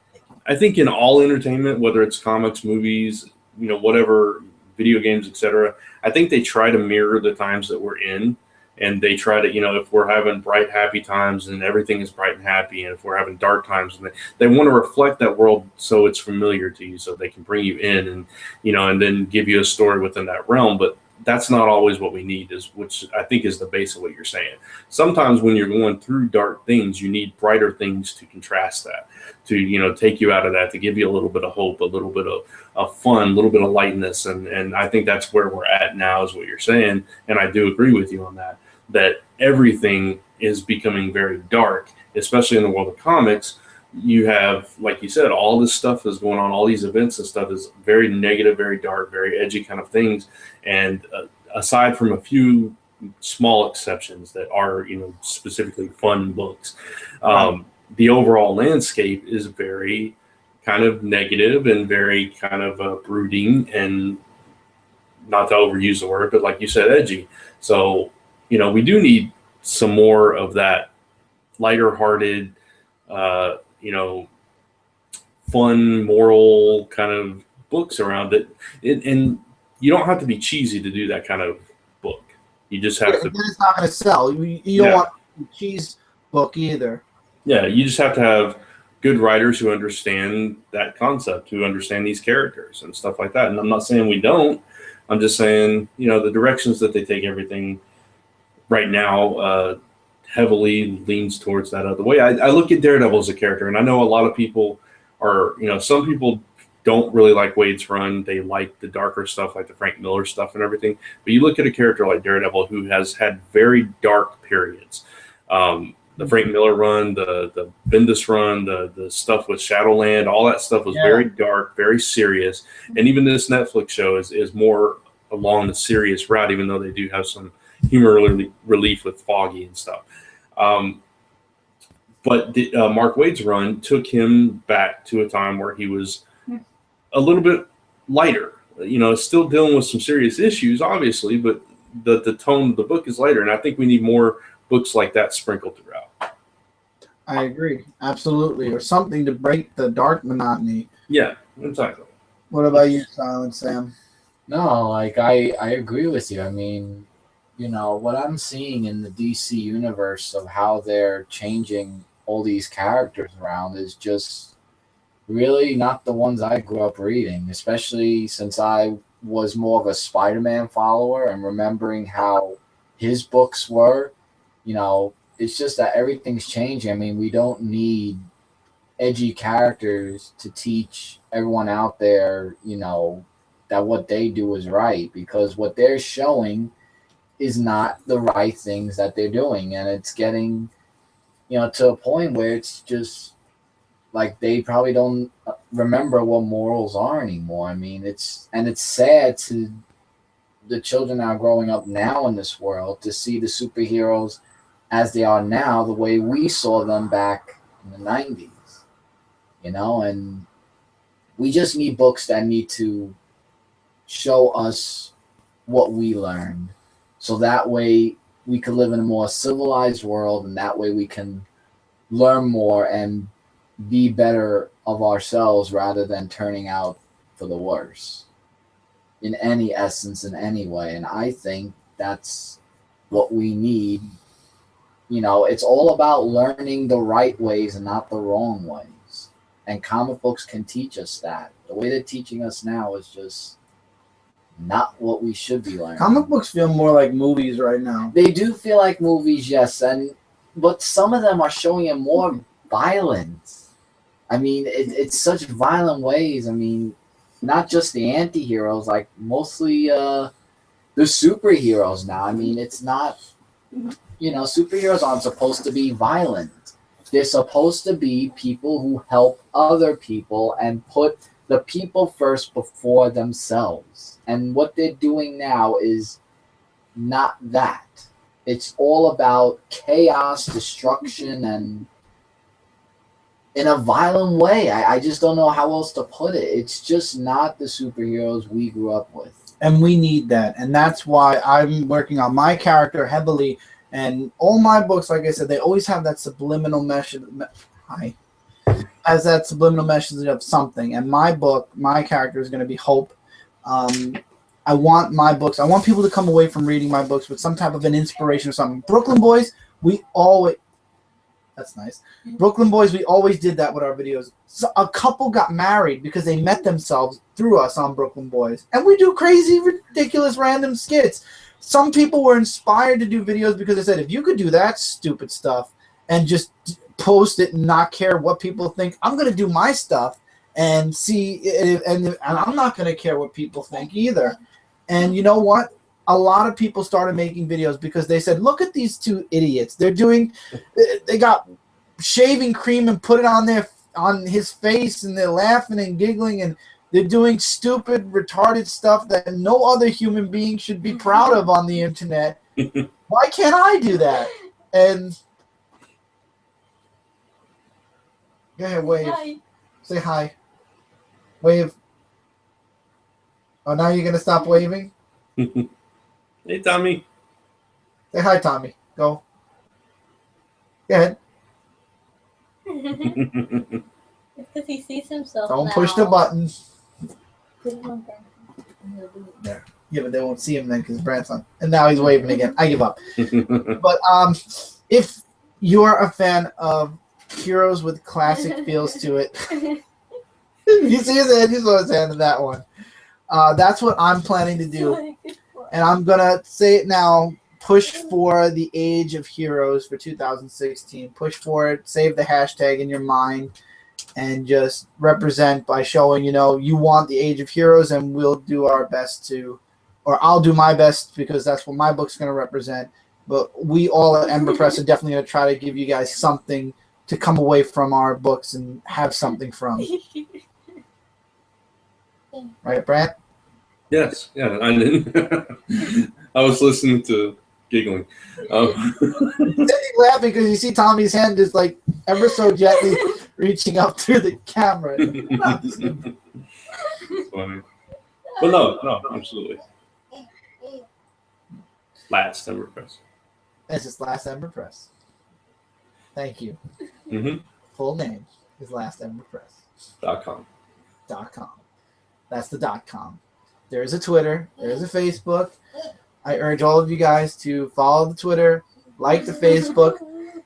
in all entertainment, whether it's comics, movies, whatever, video games, etc., I think they try to mirror the times that we're in. And they try to, if we're having bright, happy times and everything is bright and happy, and if we're having dark times, and they want to reflect that world so it's familiar to you, so they can bring you in and, and then give you a story within that realm. But that's not always what we need, which I think is the base of what you're saying. Sometimes when you're going through dark things, you need brighter things to contrast that, to, take you out of that, to give you a little bit of hope, a little bit of fun, a little bit of lightness. And I think that's where we're at now, is what you're saying. And I do agree with you on that everything is becoming very dark, especially in the world of comics. You have, like you said, all this stuff is going on, all these events and stuff is very negative, very dark, very edgy kind of things. And aside from a few small exceptions that are, specifically fun books, the overall landscape is very kind of negative and very kind of brooding, and not to overuse the word, but like you said, edgy. So, we do need some more of that lighter-hearted, fun, moral kind of books around it. And you don't have to be cheesy to do that kind of book. You just have to. It's not going to sell. You don't want a cheese book either. Yeah, you just have to have good writers who understand that concept, who understand these characters and stuff like that. And I'm not saying we don't. I'm just saying, the directions that they take everything right now heavily leans towards that other way. I look at Daredevil as a character, and I know a lot of people are, some people don't really like Wade's run. They like the darker stuff, like the Frank Miller stuff and everything. But you look at a character like Daredevil, who has had very dark periods. Frank Miller run, the Bendis run, the stuff with Shadowland, all that stuff was very dark, very serious. And even this Netflix show is more along the serious route, even though they do have some humor relief with Foggy and stuff. But Mark Waid's run took him back to a time where he was a little bit lighter. Still dealing with some serious issues, obviously, but the tone of the book is lighter. And I think we need more books like that sprinkled throughout. I agree. Absolutely. Or something to break the dark monotony. Yeah, exactly. What about you, Silent Sam? No, like I agree with you. I mean, what I'm seeing in the DC universe of how they're changing all these characters around is just really not the ones I grew up reading, especially since I was more of a Spider-Man follower and remembering how his books were. It's just that everything's changing. I mean, we don't need edgy characters to teach everyone out there, that what they do is right, because what they're showing is not the right things that they're doing. And it's getting, to a point where it's just like they probably don't remember what morals are anymore. I mean, it's sad to the children that are growing up now in this world to see the superheroes as they are now, the way we saw them back in the 90s, and we just need books that need to show us what we learned, so that way we can live in a more civilized world, and that way we can learn more and be better of ourselves rather than turning out for the worse in any essence, in any way. And I think that's what we need. It's all about learning the right ways and not the wrong ways. And comic books can teach us that. The way they're teaching us now is just not what we should be learning. Comic books feel more like movies right now. They do feel like movies, yes. But some of them are showing it more violence. I mean, it's such violent ways. I mean, not just the anti-heroes, like mostly the superheroes now. I mean, it's not... superheroes aren't supposed to be violent. They're supposed to be people who help other people and put the people first before themselves. And what they're doing now is not that. It's all about chaos, destruction, and in a violent way. I just don't know how else to put it. It's just not the superheroes we grew up with. And we need that. And that's why I'm working on my character heavily. And all my books, like I said, they always have that subliminal message. Has that subliminal message of something. And my book, my character is going to be Hope. I want my books. I want people to come away from reading my books with some type of an inspiration or something. Brooklyn Boys, we always. That's nice. Brooklyn Boys, we always did that with our videos. So a couple got married because they met themselves through us on Brooklyn Boys. And we do crazy, ridiculous, random skits. Some people were inspired to do videos because they said, if you could do that stupid stuff and just post it and not care what people think, I'm going to do my stuff and see, and I'm not going to care what people think either. And you know what? A lot of people started making videos because they said, look at these two idiots. They got shaving cream and put it on his face, and they're laughing and giggling, and they're doing stupid, retarded stuff that no other human being should be proud of on the internet. Why can't I do that? And go ahead, wave. Hi. Say hi. Wave. Oh, now you're going to stop waving? Hey, Tommy. Say hi, Tommy. Go. Go ahead. Because he sees himself. Don't now. push the button. There. Yeah, but they won't see him then because Brant's on. And now he's waving again. I give up. But if you're a fan of heroes with classic feels to it, you see his hand, you saw his hand in that one. That's what I'm planning to do. And I'm going to say it now. Push for the Age of Heroes for 2016. Push for it. Save the hashtag in your mind. And just represent by showing, you want the Age of Heroes, and we'll do our best to, or I'll do my best, because that's what my book's going to represent, But we all at Ember Press are definitely going to try to give you guys something to come away from our books and have something from. Right, Brant? Yes, yeah, I didn't. I was listening to giggling. Cindy laughing because you see Tommy's hand is like ever so gently reaching up to the camera. Funny. But no, absolutely. Last Ember Press. It's his last Ember Press. Thank you. Mm-hmm. Full name is Last Ember Press. .com. .com. That's the .com. There is a Twitter. There is a Facebook. I urge all of you guys to follow the Twitter, like the Facebook,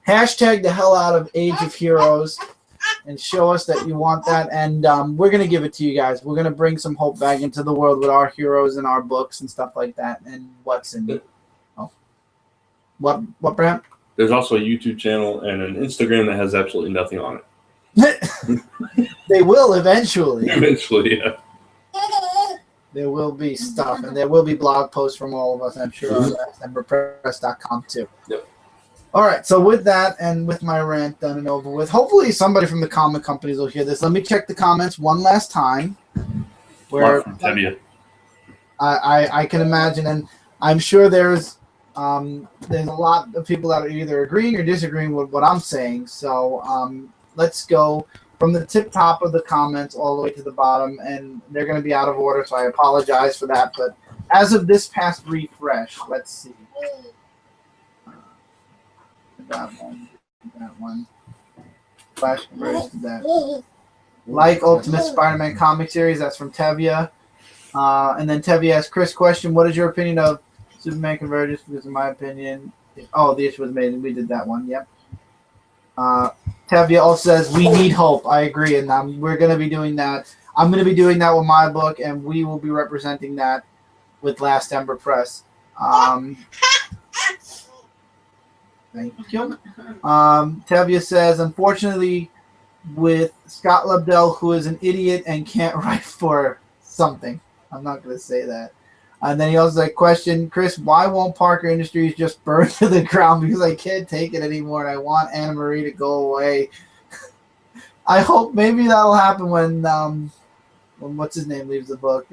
hashtag the hell out of Age of Heroes, and show us that you want that. And we're going to give it to you guys. We're going to bring some hope back into the world with our heroes and our books and stuff like that. And what's in it? Oh. What, Brant? There's also a YouTube channel and an Instagram that has absolutely nothing on it. They will eventually. Eventually, yeah. There will be stuff, and there will be blog posts from all of us, I'm sure, on emberpress.com too. Yep. All right, so with that and with my rant done and over with, hopefully somebody from the comic companies will hear this. Let me check the comments one last time. Where I can imagine, and I'm sure there's a lot of people that are either agreeing or disagreeing with what I'm saying. So let's go from the tip top of the comments all the way to the bottom, and they're going to be out of order, so I apologize for that. But as of this past refresh, let's see. That one. Flash converts to that. Like Ultimate Spider-Man comic series, that's from Tevya. And then Tevya asks, Chris, question, what is your opinion of Superman Convergence? Because in my opinion, the issue was made, and we did that one, yep. Tevya also says, we need hope. I agree, and we're going to be doing that. I'm going to be doing that with my book, and we will be representing that with Last Ember Press. Thank you. Tevya says, unfortunately, with Scott Lobdell, who is an idiot and can't write for something. I'm not going to say that. And then he also like, question, Chris, why won't Parker Industries just burn to the ground? Because I can't take it anymore, and I want Anna Marie to go away. I hope maybe that'll happen when what's his name leaves the book.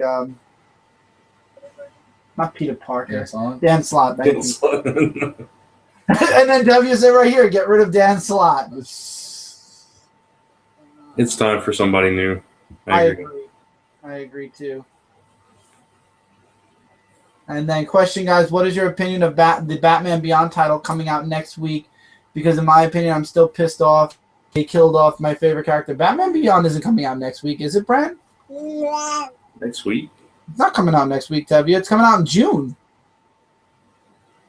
Not Peter Parker. Dan Slott. Thank you. And then W said right here, get rid of Dan Slott. It's time for somebody new. I agree too. And then question, guys, what is your opinion of the Batman Beyond title coming out next week? Because in my opinion, I'm still pissed off. They killed off my favorite character. Batman Beyond isn't coming out next week, is it, Brent? Next week? It's not coming out next week, Tevye. It's coming out in June.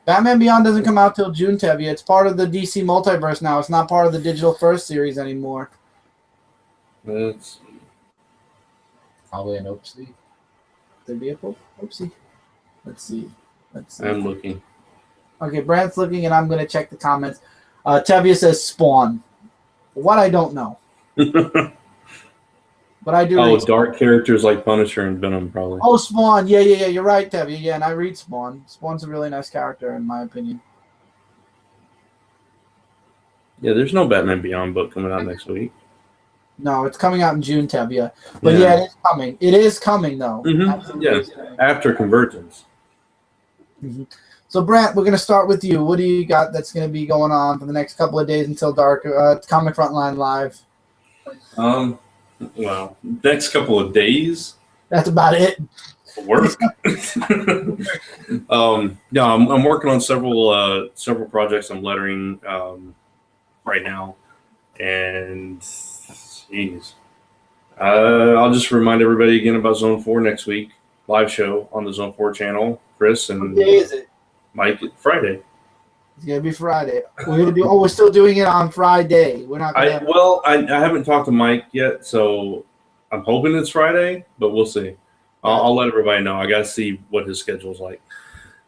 Batman Beyond doesn't come out till June, Tevye. It's part of the DC multiverse now. It's not part of the Digital First series anymore. That's probably an oopsie. Could be a oopsie. Let's see. I'm looking. Okay, Brant's looking, and I'm going to check the comments. Tevye says Spawn. What I don't know. But I do. Oh, dark characters like Punisher and Venom, probably. Oh, Spawn. Yeah. You're right, Tevye. Yeah, and I read Spawn. Spawn's a really nice character, in my opinion. Yeah, there's no Batman Beyond book coming out next week. No, it's coming out in June, Tevye. But yeah, it is coming. It is coming, though. Mm-hmm. Yeah, after Convergence. Mm-hmm. So, Brant, we're going to start with you. What do you got that's going to be going on for the next couple of days until Comic Frontline Live? Well, next couple of days. That's about it. Work. Yeah, I'm working on several projects. I'm lettering right now, and jeez, I'll just remind everybody again about Zone 4 next week. Live show on the Zone 4 channel. Chris and what day is it? Mike. Friday. It's gonna be Friday. We're still doing it on Friday. We're not. I haven't talked to Mike yet, so I'm hoping it's Friday, but we'll see. I'll let everybody know. I got to see what his schedule's like.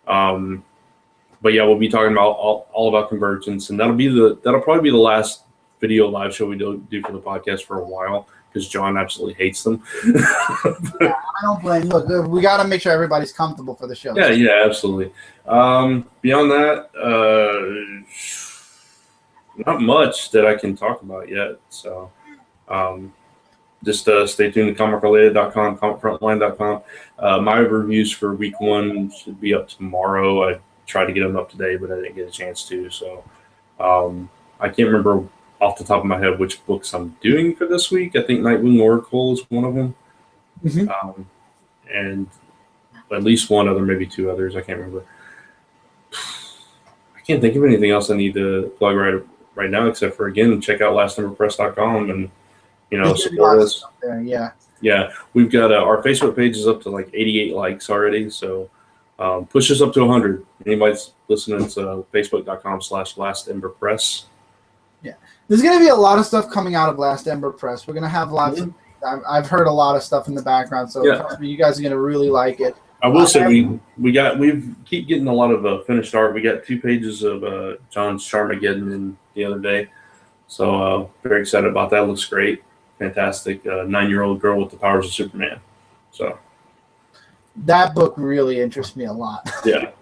But yeah, we'll be talking about all about Convergence, and that'll probably be the last video live show we do for the podcast for a while because John absolutely hates them. I don't blame. Look, we got to make sure everybody's comfortable for the show. Yeah, absolutely. Beyond that, not much that I can talk about yet. So just stay tuned to comicrelated.com, comicfrontline.com. My reviews for week 1 should be up tomorrow. I tried to get them up today, but I didn't get a chance to. So I can't remember off the top of my head which books I'm doing for this week. I think Nightwing Oracle is one of them. Mm-hmm. And at least one other, maybe 2 others. I can't remember. I can't think of anything else I need to plug right now, except for, again, check out lastemberpress.com and, support us. There, yeah. Yeah, we've got our Facebook page is up to like 88 likes already, so push us up to 100. Anybody's listening to facebook.com/lastemberpress. Yeah, there's going to be a lot of stuff coming out of Last Ember Press. We're going to have lots of. I've heard a lot of stuff in the background, so trust me, you guys are going to really like it. I will say we keep getting a lot of finished art. We got 2 pages of John's Charmageddon in the other day, so very excited about that. Looks great, fantastic. 9-year-old girl with the powers of Superman. So that book really interests me a lot. yeah,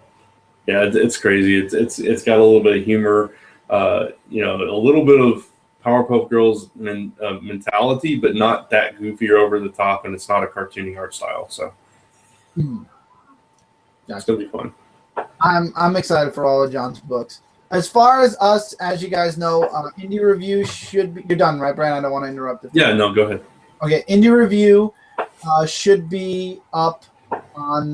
it's crazy. It's got a little bit of humor, a little bit of Powerpuff Girls mentality, but not that goofy or over the top, and it's not a cartoony art style. So it's gonna be fun. I'm excited for all of John's books. As far as us, as you guys know, Indie Review should be. You're done, right, Brian? I don't want to interrupt it. Yeah, no, go ahead. Okay, Indie Review should be up on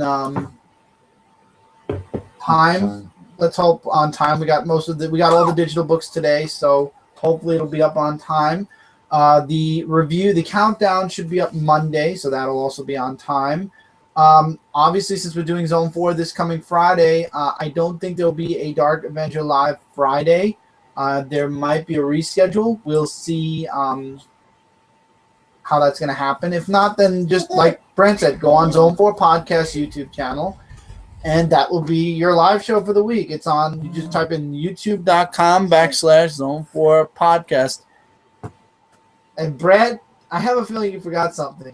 time. Let's hope on time. We got all the digital books today, so hopefully it'll be up on time. The countdown should be up Monday, so that'll also be on time. Obviously, since we're doing Zone 4 this coming Friday, I don't think there'll be a Dark Avenger Live Friday. There might be a reschedule. We'll see how that's going to happen. If not, then just like Brent said, go on Zone 4 Podcast YouTube channel, and that will be your live show for the week. It's on, you just type in youtube.com/Zone 4 Podcast. And Brad, I have a feeling you forgot something.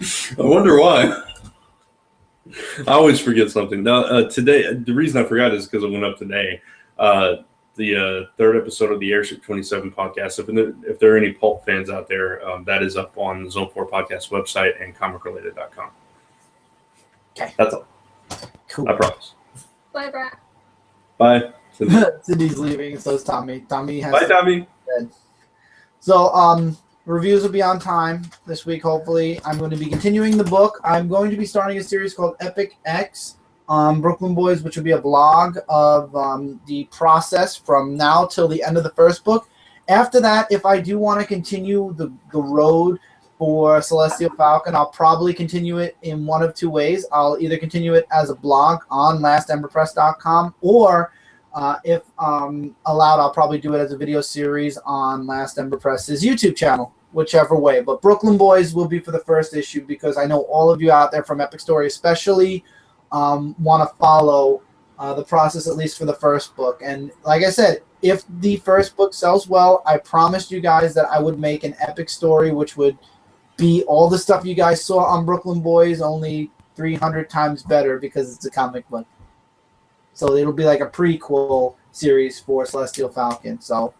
I wonder why. I always forget something. Now, today, the reason I forgot is because it went up today. The 3rd episode of the Airship 27 podcast. If there are any Pulp fans out there, that is up on the Zone 4 Podcast website and comicrelated.com. Okay. That's all. Cool. I promise. Bye, Brad. Bye. Cindy's leaving, so is Tommy. Bye, Tommy. So, reviews will be on time this week, hopefully. I'm going to be continuing the book. I'm going to be starting a series called Epic X, Brooklyn Boys, which will be a vlog of the process from now till the end of the first book. After that, if I do want to continue the road for Celestial Falcon, I'll probably continue it in one of 2 ways. I'll either continue it as a blog on lastemberpress.com, or if allowed, I'll probably do it as a video series on Last Ember Press's YouTube channel, whichever way. But Brooklyn Boys will be for the first issue, because I know all of you out there from Epic Story especially want to follow the process, at least for the first book. And like I said, if the first book sells well, I promised you guys that I would make an epic story, which would be all the stuff you guys saw on Brooklyn Boys, only 300 times better, because it's a comic book. So it'll be like a prequel series for Celestial Falcon. So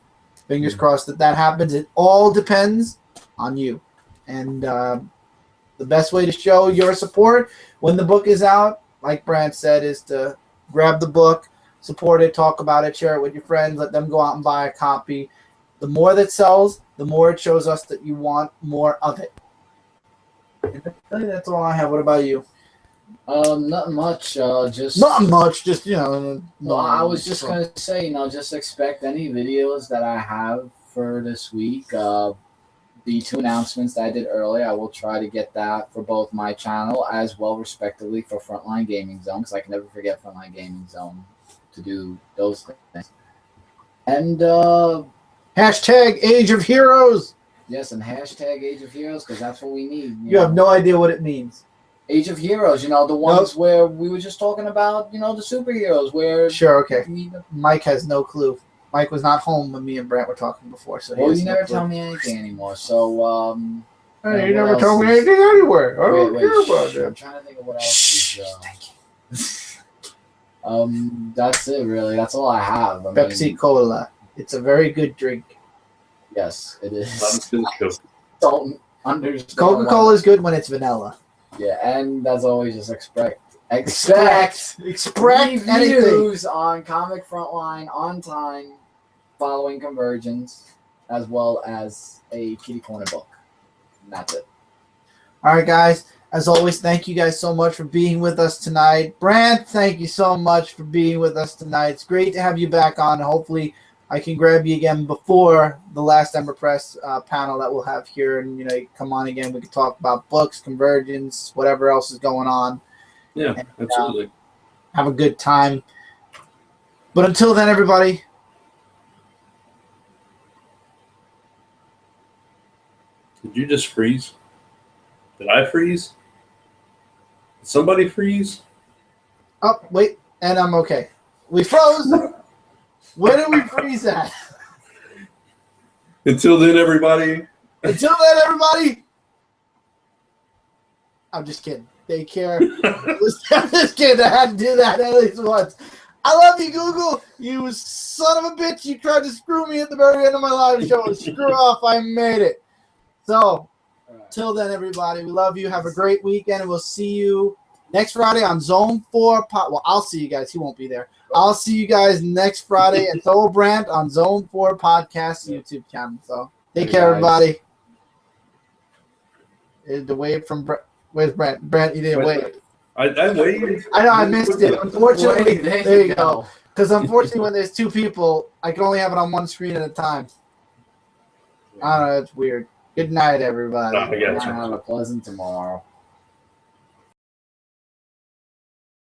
fingers crossed that happens. It all depends on you. And the best way to show your support when the book is out, like Brant said, is to grab the book, support it, talk about it, share it with your friends, let them go out and buy a copy. The more that sells, the more it shows us that you want more of it. And that's all I have. What about you? Nothing much. Not much. Just Well, I was just gonna say, just expect any videos that I have for this week. The 2 announcements that I did earlier, I will try to get that for both my channel as well, respectively, for Frontline Gaming Zone, because I can never forget Frontline Gaming Zone to do those things. And hashtag Age of Heroes. Yes, and hashtag Age of Heroes, because that's what we need. You have no idea what it means. Age of Heroes, the ones where we were just talking about, the superheroes, where... Sure, okay. Mike has no clue. Mike was not home when me and Brant were talking before, so Well, he has you no never clue. tell me anything anymore. So, Hey, you what never else told me is- anything anywhere. I don't wait, care about I'm that. trying to think of what else is. That's it, really. That's all I have. I mean, Pepsi Cola. It's a very good drink. yes, it Not is. as good as Coke. Don't understand. Coca-Cola why- is good when it's vanilla. Yeah, and as always, just expect Expect anything. reviews on Comic Frontline on time, following Convergence, as well as a Kitty Corner book. And that's it. All right, guys. As always, thank you guys so much for being with us tonight. Brant, thank you so much for being with us tonight. It's great to have you back on. Hopefully, I can grab you again before the last Ember Press panel that we'll have here, and you can come on again. We can talk about books, Convergence, whatever else is going on. Yeah, And, absolutely. have a good time. But until then, everybody. Did you just freeze? Did I freeze? Did somebody freeze? Oh, wait, and I'm okay. We froze. Where did we freeze at? Until then, everybody. Until then, everybody. I'm just kidding. Take care. I'm just kidding. I had to do that at least once. I love you, Google. You son of a bitch. You tried to screw me at the very end of my live show. Screw off. I made it. So, till then, everybody, we love you. Have a great weekend, and we'll see you next Friday on Zone 4. Well, I'll see you guys. He won't be there. I'll see you guys next Friday, and so will Brant on Zone 4 Podcast YouTube channel. So, take care, everybody. The wave from where's Brant? Brant, you didn't wave. I waved. I know I missed it. Unfortunately, Wait, there you go. Because unfortunately, when there's two people, I can only have it on one screen at a time. I don't know. It's weird. Good night, everybody. I got you. Have a pleasant tomorrow.